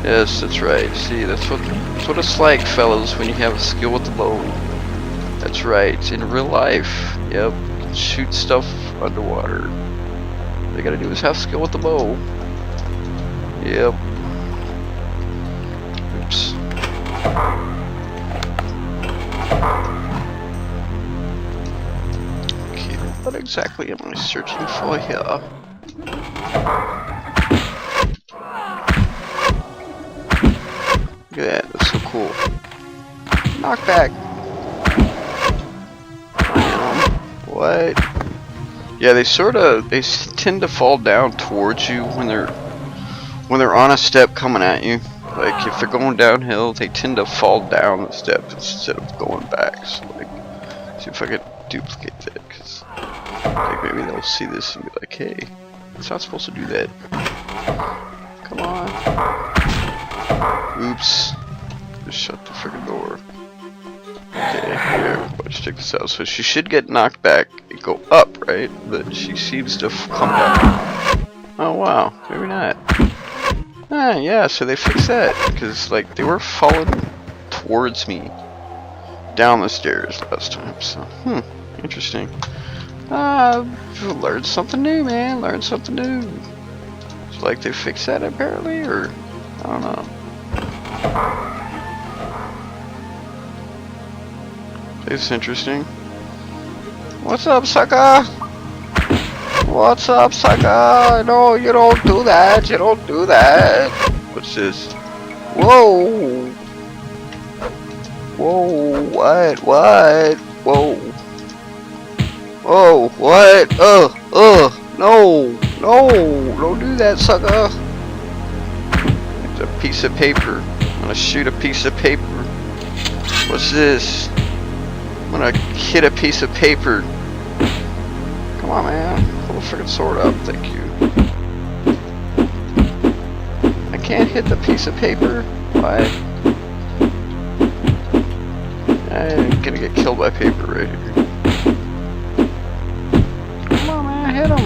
Yes, that's right. See, that's what it's like, fellas, when you have a skill with the bow. That's right. In real life, yep, you can shoot stuff underwater. All you gotta do is have skill with the bow. Yep. Oops. Okay, what exactly am I searching for here? Look at that, that's so cool. Knockback. What? Yeah, they tend to fall down towards you when they're on a step coming at you. Like, if they're going downhill, they tend to fall down the step instead of going back. So, like, see if I can duplicate that, because like, maybe they'll see this and be like, hey, it's not supposed to do that. Come on. Oops. Just shut the freaking door. Okay, here, let's check this out. So she should get knocked back and go up, right? But she seems to come down. Oh wow, maybe not. Ah, yeah, so they fixed that. Because, like, they were falling towards me down the stairs last time. So, interesting. Learned something new, man. Learned something new. It's like they fixed that apparently, or I don't know. It's interesting. What's up, sucker? What's up, sucker? No, you don't do that. You don't do that. What's this? Whoa. Whoa. What? What? Whoa. Oh, what? No. No. Don't do that, sucker. It's a piece of paper. I'm gonna shoot a piece of paper. What's this? I'm gonna hit a piece of paper. Come on, man. Pull the freaking sword up. Thank you. I can't hit the piece of paper. Why? I'm gonna get killed by paper right here. Come on, man. Hit him.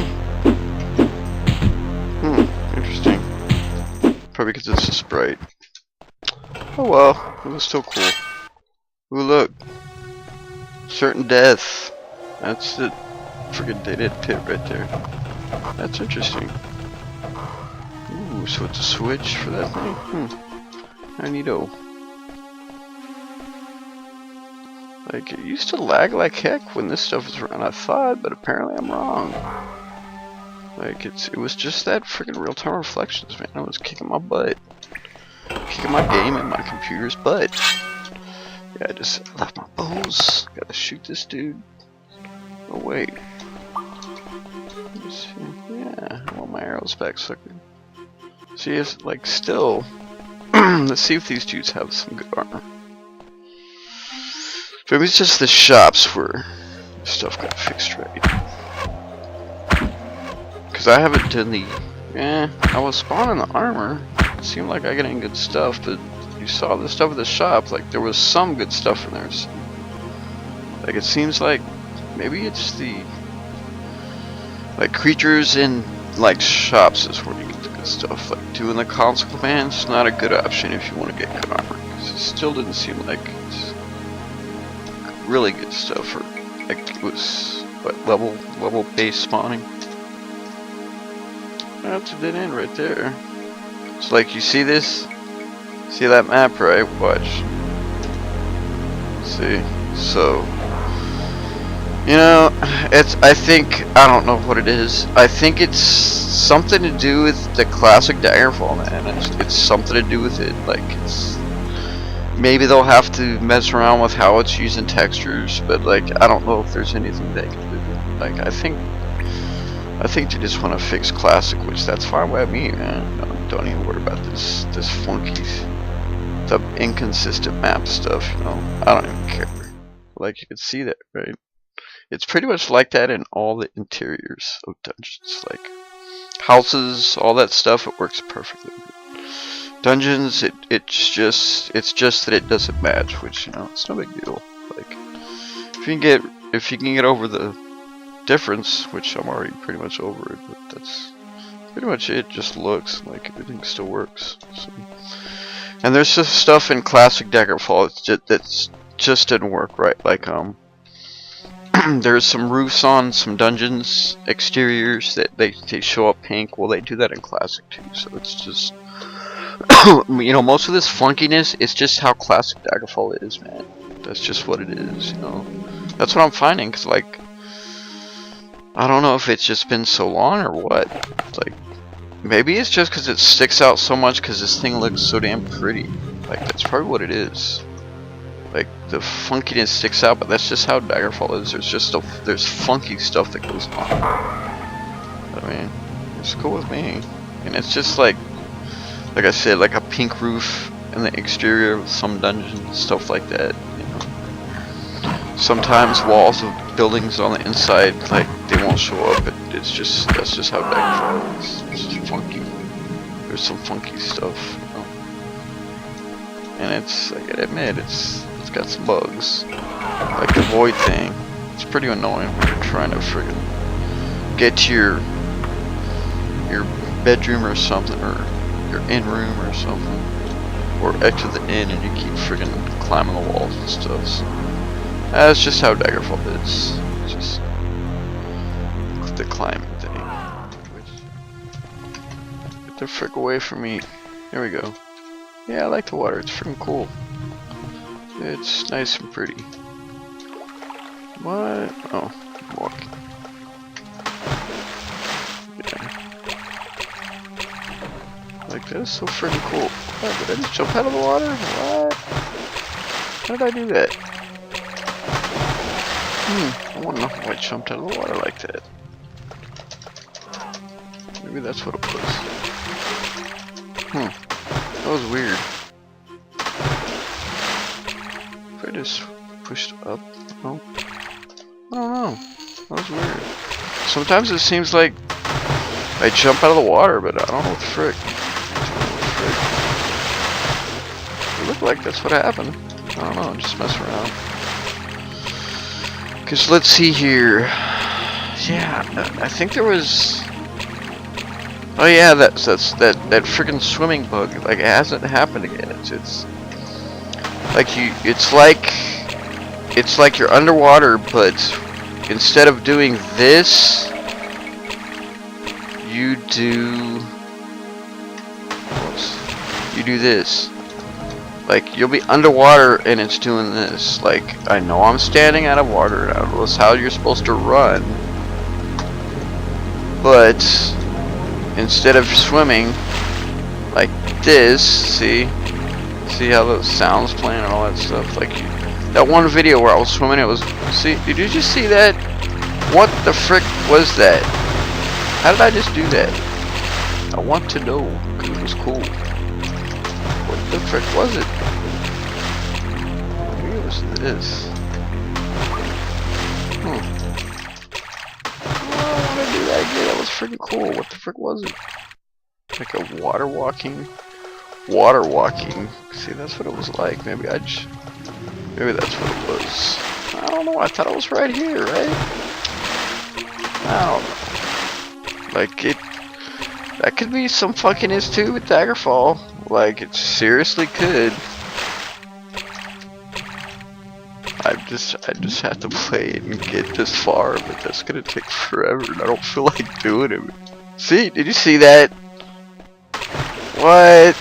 Interesting. Probably because it's a sprite. Oh well. It was still cool. Ooh, look. Certain death. That's the friggin' dated pit right there. That's interesting. Ooh, so it's a switch for that thing? I neato. Like, it used to lag like heck when this stuff was around, I thought, but apparently I'm wrong. Like, it was just that friggin' real-time reflections, man. I was kicking my butt. Kicking my game and my computer's butt. Yeah, I just left my bows. Gotta shoot this dude. Oh wait. Let's see. Yeah, I want my arrows back, sucker. See, it's like still. Let's see if these dudes have some good armor. Maybe it's just the shops where stuff got fixed right. Cause I haven't done the. I was spawning the armor. It seemed like I got any good stuff, but. You saw the stuff at the shop, like there was some good stuff in there. So, like it seems like maybe it's the like creatures in like shops is where you get the good stuff. Like doing the console commands is not a good option if you want to get good armor, because it still didn't seem like it's really good stuff, or like it was level base spawning. That's a dead end right there. It's like, you see this? See that map, right? Watch. See? So, you know, I don't know what it is. I think it's something to do with the classic Daggerfall, man. It's something to do with it. Like, maybe they'll have to mess around with how it's using textures, but like, I don't know if there's anything they can do. Like, I think they just want to fix classic, which that's fine with me, man. Don't even worry about this funky, the inconsistent map stuff, you know. I don't even care. Like, you can see that, right? It's pretty much like that in all the interiors of dungeons, like houses, all that stuff. It works perfectly. Dungeons, it's just that it doesn't match, which, you know, it's no big deal. Like, if you can get over the difference, which I'm already pretty much over it, but that's pretty much it. Just looks like everything still works. So. And there's just stuff in classic Daggerfall that's just didn't work right. Like, there's some roofs on some dungeons exteriors that they show up pink. Well, they do that in classic too. So it's just, you know, most of this funkiness is just how classic Daggerfall is, man. That's just what it is, you know. That's what I'm finding, cause like, I don't know if it's just been so long or what. Like, maybe it's just because it sticks out so much because this thing looks so damn pretty. Like, that's probably what it is. Like, the funkiness sticks out, but that's just how Daggerfall is. There's funky stuff that goes on. I mean, it's cool with me. And it's just like I said, like a pink roof in the exterior of some dungeons, stuff like that. You know, sometimes walls of buildings on the inside, like, they won't show up. That's just how Daggerfall is. It's just funky. There's some funky stuff, you know? And I gotta admit, it's got some bugs. Like the void thing. It's pretty annoying when you're trying to friggin' get to your bedroom or something, or your inn room or something, or exit the inn, and you keep friggin' climbing the walls and stuff. So, that's just how Daggerfall is. It's just the climbing thing. Get the frick away from me. There we go. Yeah, I like the water. It's freaking cool. It's nice and pretty. What? Oh, I'm walking. Yeah. Like, that is so freaking cool. What, did I just jump out of the water? What? How did I do that? I want to know how I jumped out of the water like that. Maybe that's what it was. That was weird. If I just pushed up? No. I don't know. That was weird. Sometimes it seems like I jump out of the water, but I don't know what the frick. It looked like that's what happened. I don't know, just mess around. Cause let's see here. Yeah, I think there was. Oh yeah, that freaking swimming bug. Like, it hasn't happened again. It's like you're underwater, but instead of doing this, you do this. Like, you'll be underwater and it's doing this. Like, I know I'm standing out of water, and I don't know how you're supposed to run, but instead of swimming like this, see how the sound's playing and all that stuff. Like, that one video where I was swimming, it was, see, did you just see that? What the frick was that? How did I just do that? I want to know, because it was cool. What the frick was it? Maybe it was this. I want to do that again. That was freaking cool. What the frick was it? Like a water walking. See, that's what it was like. Maybe that's what it was. I don't know. I thought it was right here, right? I don't know. Like, that could be some funkiness too with Daggerfall. Like, it seriously could. I just have to play it and get this far, but that's gonna take forever, and I don't feel like doing it. See, did you see that? What?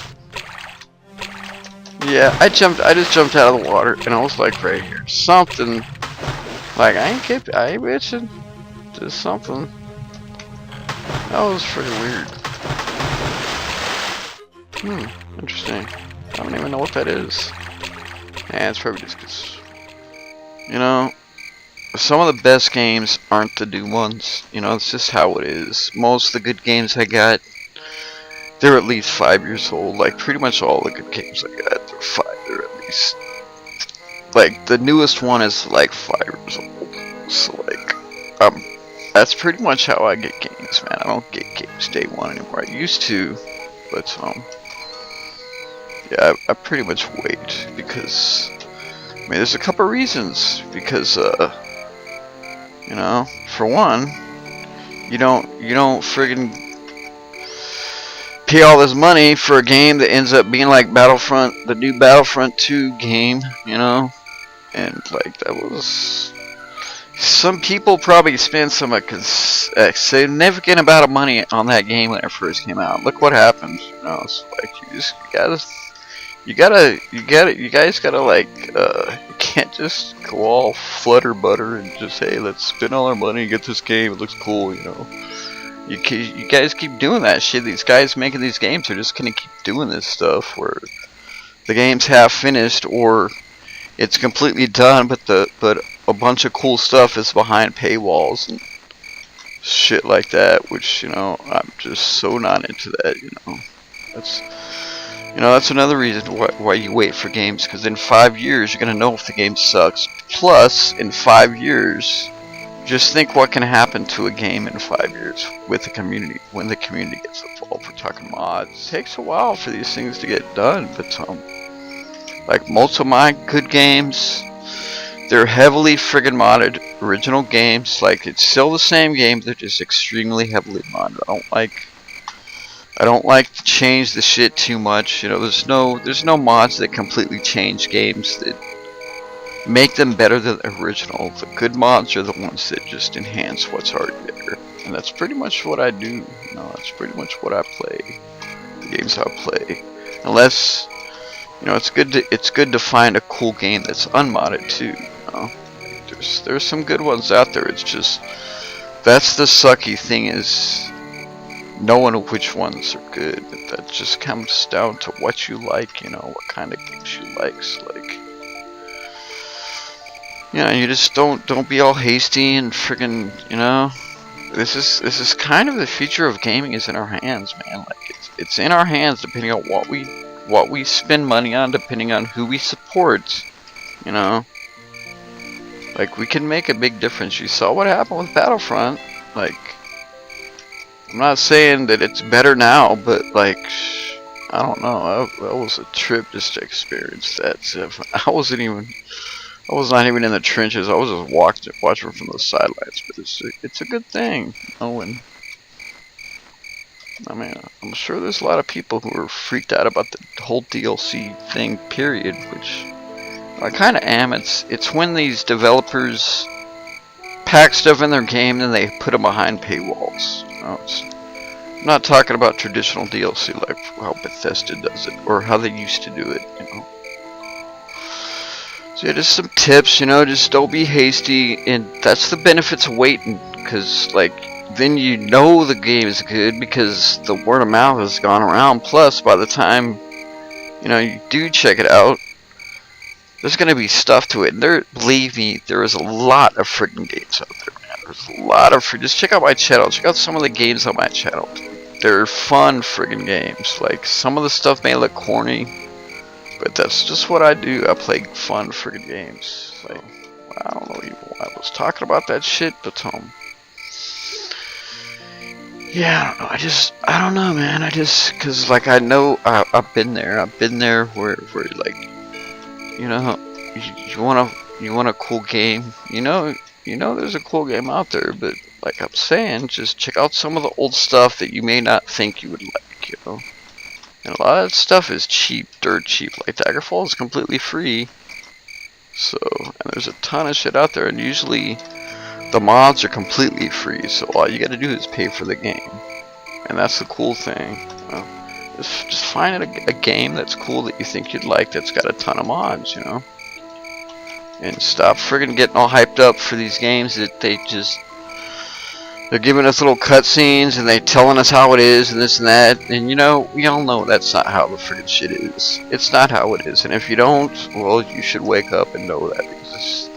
Yeah, I just jumped out of the water, and I was like right here. Something, like, I ain't bitching. Just something. That was freaking weird. Interesting. I don't even know what that is. Yeah, it's probably just because, you know, some of the best games aren't the new ones. You know, it's just how it is. Most of the good games I got, they're at least 5 years old. Like, pretty much all the good games I got, they're at least, like, the newest one is like 5 years old. So, like, that's pretty much how I get games, man. I don't get games day one anymore. I used to, but, yeah, I pretty much wait, because, I mean, there's a couple reasons. Because, you know, for one, you don't friggin' pay all this money for a game that ends up being like Battlefront, the new Battlefront 2 game, you know, and like that was, some people probably spent a significant amount of money on that game when it first came out. Look what happened, you know. It's like you guys gotta like, you can't just go all flutter butter and just, hey, let's spend all our money and get this game, it looks cool, you know. You guys keep doing that shit. These guys making these games are just gonna keep doing this stuff where the game's half finished or it's completely done, but a bunch of cool stuff is behind paywalls and shit like that. Which, you know, I'm just so not into that. That's another reason why you wait for games, because in 5 years you're gonna know if the game sucks. Plus, in 5 years. Just think what can happen to a game in 5 years with the community, when the community gets involved. We're talking mods. It takes a while for these things to get done, but like most of my good games, they're heavily friggin' modded original games. Like, it's still the same game, they're just extremely heavily modded. I don't like to change the shit too much. You know, there's no mods that completely change games that make them better than the original. The good mods are the ones that just enhance what's already there, and that's pretty much what I do. You know, that's pretty much what I play. The games I play, unless, you know, it's good to find a cool game that's unmodded too. You know, there's some good ones out there. It's just, that's the sucky thing, is knowing which ones are good. But that just comes down to what you like. You know, what kind of games you like. So, like, you know, you just don't be all hasty and friggin', you know. This is kind of the future of gaming is in our hands, man. Like, it's in our hands, depending on what we spend money on, depending on who we support. You know, like, we can make a big difference. You saw what happened with Battlefront. Like, I'm not saying that it's better now, but like, I don't know. That was a trip just to experience that stuff. I was not even in the trenches. I was just watching from the sidelines. But it's a good thing, you know. And I mean, I'm sure there's a lot of people who are freaked out about the whole DLC thing, period. Which I kind of am. It's when these developers pack stuff in their game and they put them behind paywalls. You know, I'm not talking about traditional DLC like how Bethesda does it or how they used to do it. You know. So yeah, just some tips, you know, just don't be hasty, and that's the benefits of waiting, because, like, then you know the game is good, because the word of mouth has gone around. Plus, by the time, you know, you do check it out, there's going to be stuff to it, and believe me, there is a lot of freaking games out there, man. There's a lot of just check out my channel, check out some of the games on my channel. They're fun friggin' games. Like, some of the stuff may look corny, but that's just what I do. I play fun friggin' games. Like, I don't know even why I was talking about that shit, but yeah, I don't know. I don't know, man. Cause like, I know I've been there. I've been there where like, you know, you want a cool game. You know, there's a cool game out there, but like I'm saying, just check out some of the old stuff that you may not think you would like. You know. And a lot of that stuff is cheap, dirt cheap. Like, Daggerfall is completely free. So, and there's a ton of shit out there, and usually the mods are completely free, so all you gotta do is pay for the game. And that's the cool thing. Just find a game that's cool that you think you'd like that's got a ton of mods, you know? And stop friggin' getting all hyped up for these games that they're giving us little cutscenes and they telling us how it is and this and that, and you know, we all know that's not how the friggin' shit is. It's not how it is, and if you don't, well, you should wake up and know that, because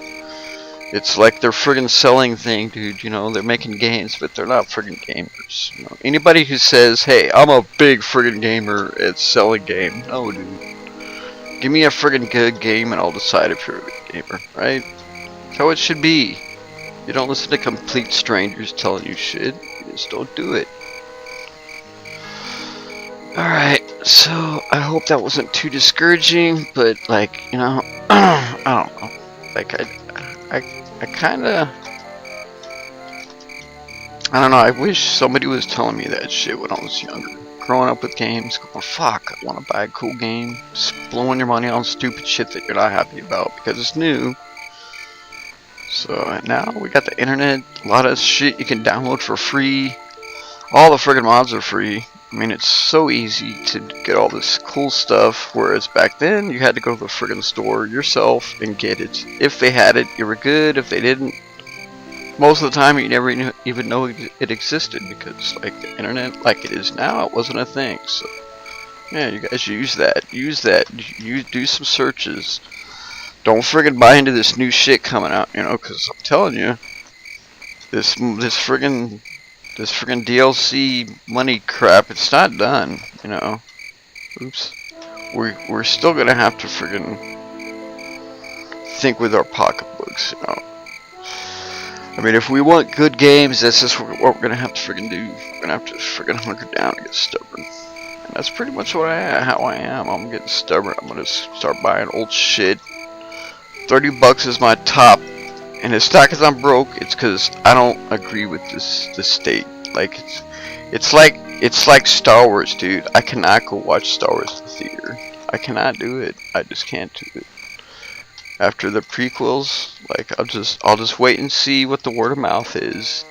it's like they're friggin' selling thing, dude. You know, they're making games, but they're not friggin' gamers. You know, anybody who says, "Hey, I'm a big friggin' gamer at selling game," no, dude. Give me a friggin' good game, and I'll decide if you're a good gamer, right? That's how it should be. You don't listen to complete strangers telling you shit. You just don't do it. Alright, so I hope that wasn't too discouraging, but like, you know, I don't know. Like, I kinda, I don't know, I wish somebody was telling me that shit when I was younger. Growing up with games, going, fuck, I want to buy a cool game. Just blowing your money on stupid shit that you're not happy about because it's new. So now we got the internet, a lot of shit you can download for free. All the friggin' mods are free. I mean, it's so easy to get all this cool stuff, whereas back then you had to go to the friggin' store yourself and get it. If they had it, you were good. If they didn't, most of the time you never even know it existed, because like the internet like it is now, it wasn't a thing. So yeah, you guys use that. You do some searches. Don't friggin' buy into this new shit coming out, you know, because I'm telling you, this friggin' DLC money crap, it's not done, you know. Oops. We're still gonna have to friggin' think with our pocketbooks, you know. I mean, if we want good games, that's just what we're gonna have to friggin' do. We're gonna have to friggin' hunker down and get stubborn. And that's pretty much how I am. I'm getting stubborn. I'm gonna start buying old shit. $30 is my top. And it's not because I'm broke, it's because I don't agree with this state. Like, it's like Star Wars, dude. I cannot go watch Star Wars in the theater. I cannot do it. I just can't do it. After the prequels, like, I'll just wait and see what the word of mouth is.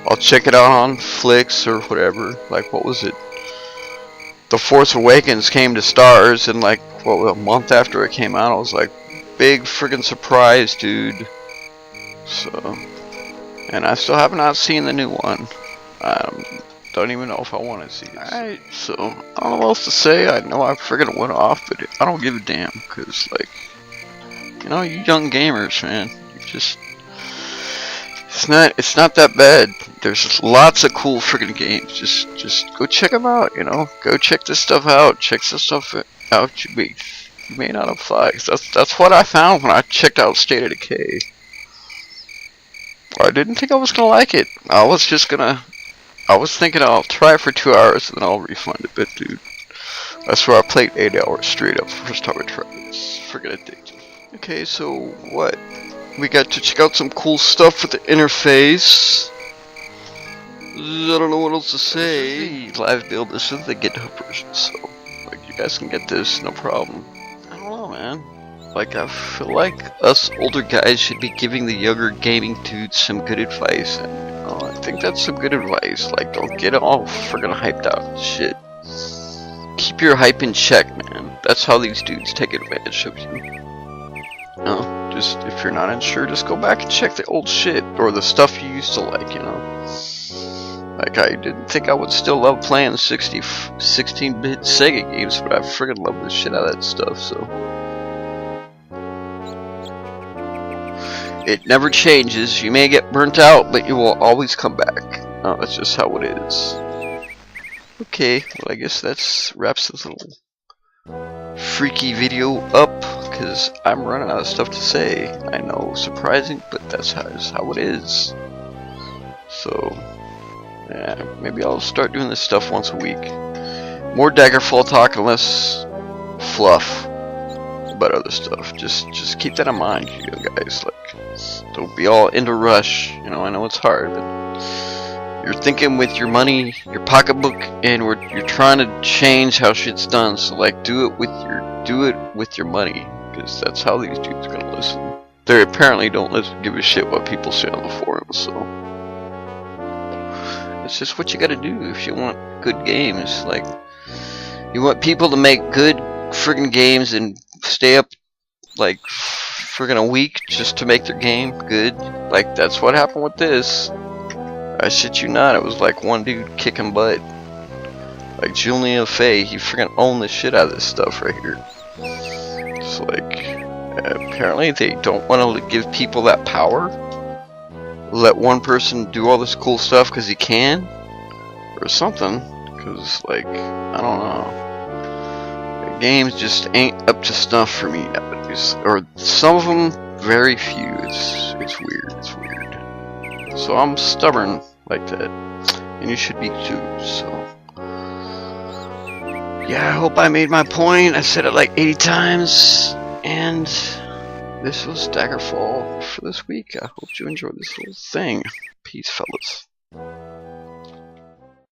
I'll check it out on Flix or whatever. Like, what was it? The Force Awakens came to stars, and like, what, a month after it came out, I was like, big friggin' surprise, dude. So, and I still have not seen the new one. Don't even know if I want to see it. Alright, so, I don't know what else to say. I know I friggin' went off, but I don't give a damn, because, like, you know, you young gamers, man, you just, it's not that bad. There's lots of cool friggin' games. Just go check them out, you know. Go check this stuff out. Check this stuff out. You may not apply. That's what I found when I checked out State of Decay. I didn't think I was gonna like it. I was thinking I'll try it for 2 hours and then I'll refund it. But dude, I swear I played 8 hours straight up the first time I tried it. It's friggin' addictive. Okay, so what? We got to check out some cool stuff with the interface. I don't know what else to say. Live build. This is the GitHub version, so like you guys can get this, no problem. I don't know, man. Like, I feel like us older guys should be giving the younger gaming dudes some good advice, and you know, I think that's some good advice. Like, don't get all friggin' hyped out and shit. Keep your hype in check, man. That's how these dudes take advantage of you. No, just if you're not sure, just go back and check the old shit or the stuff you used to like, you know. Like, I didn't think I would still love playing 16-bit Sega games, but I friggin' love the shit out of that stuff, so. It never changes. You may get burnt out, but you will always come back. Oh, that's just how it is. Okay, well, I guess that wraps this little freaky video up, because I'm running out of stuff to say. I know, surprising, but that's how it is. So, yeah, maybe I'll start doing this stuff once a week. More Daggerfall talk and less fluff about other stuff. Just keep that in mind, you guys. Like, don't be all into rush. You know, I know it's hard, but you're thinking with your money, your pocketbook, and you're trying to change how shit's done. So like, do it with your money. because that's how these dudes are gonna listen. They apparently don't give a shit what people say on the forums, so it's just what you gotta do if you want good games. Like, you want people to make good friggin' games and stay up like friggin' a week just to make their game good. Like, that's what happened with this. I shit you not, it was like one dude kicking butt. Like Julian Fay, he friggin' owned the shit out of this stuff right here. It's like, apparently they don't want to give people that power. Let one person do all this cool stuff because he can, or something. Because, like, I don't know. The games just ain't up to snuff for me nowadays. Or some of them, very few. It's weird. It's weird. So I'm stubborn like that, and you should be too. So yeah, I hope I made my point. I said it like 80 times, and this was Daggerfall for this week. I hope you enjoyed this little thing. Peace, fellas.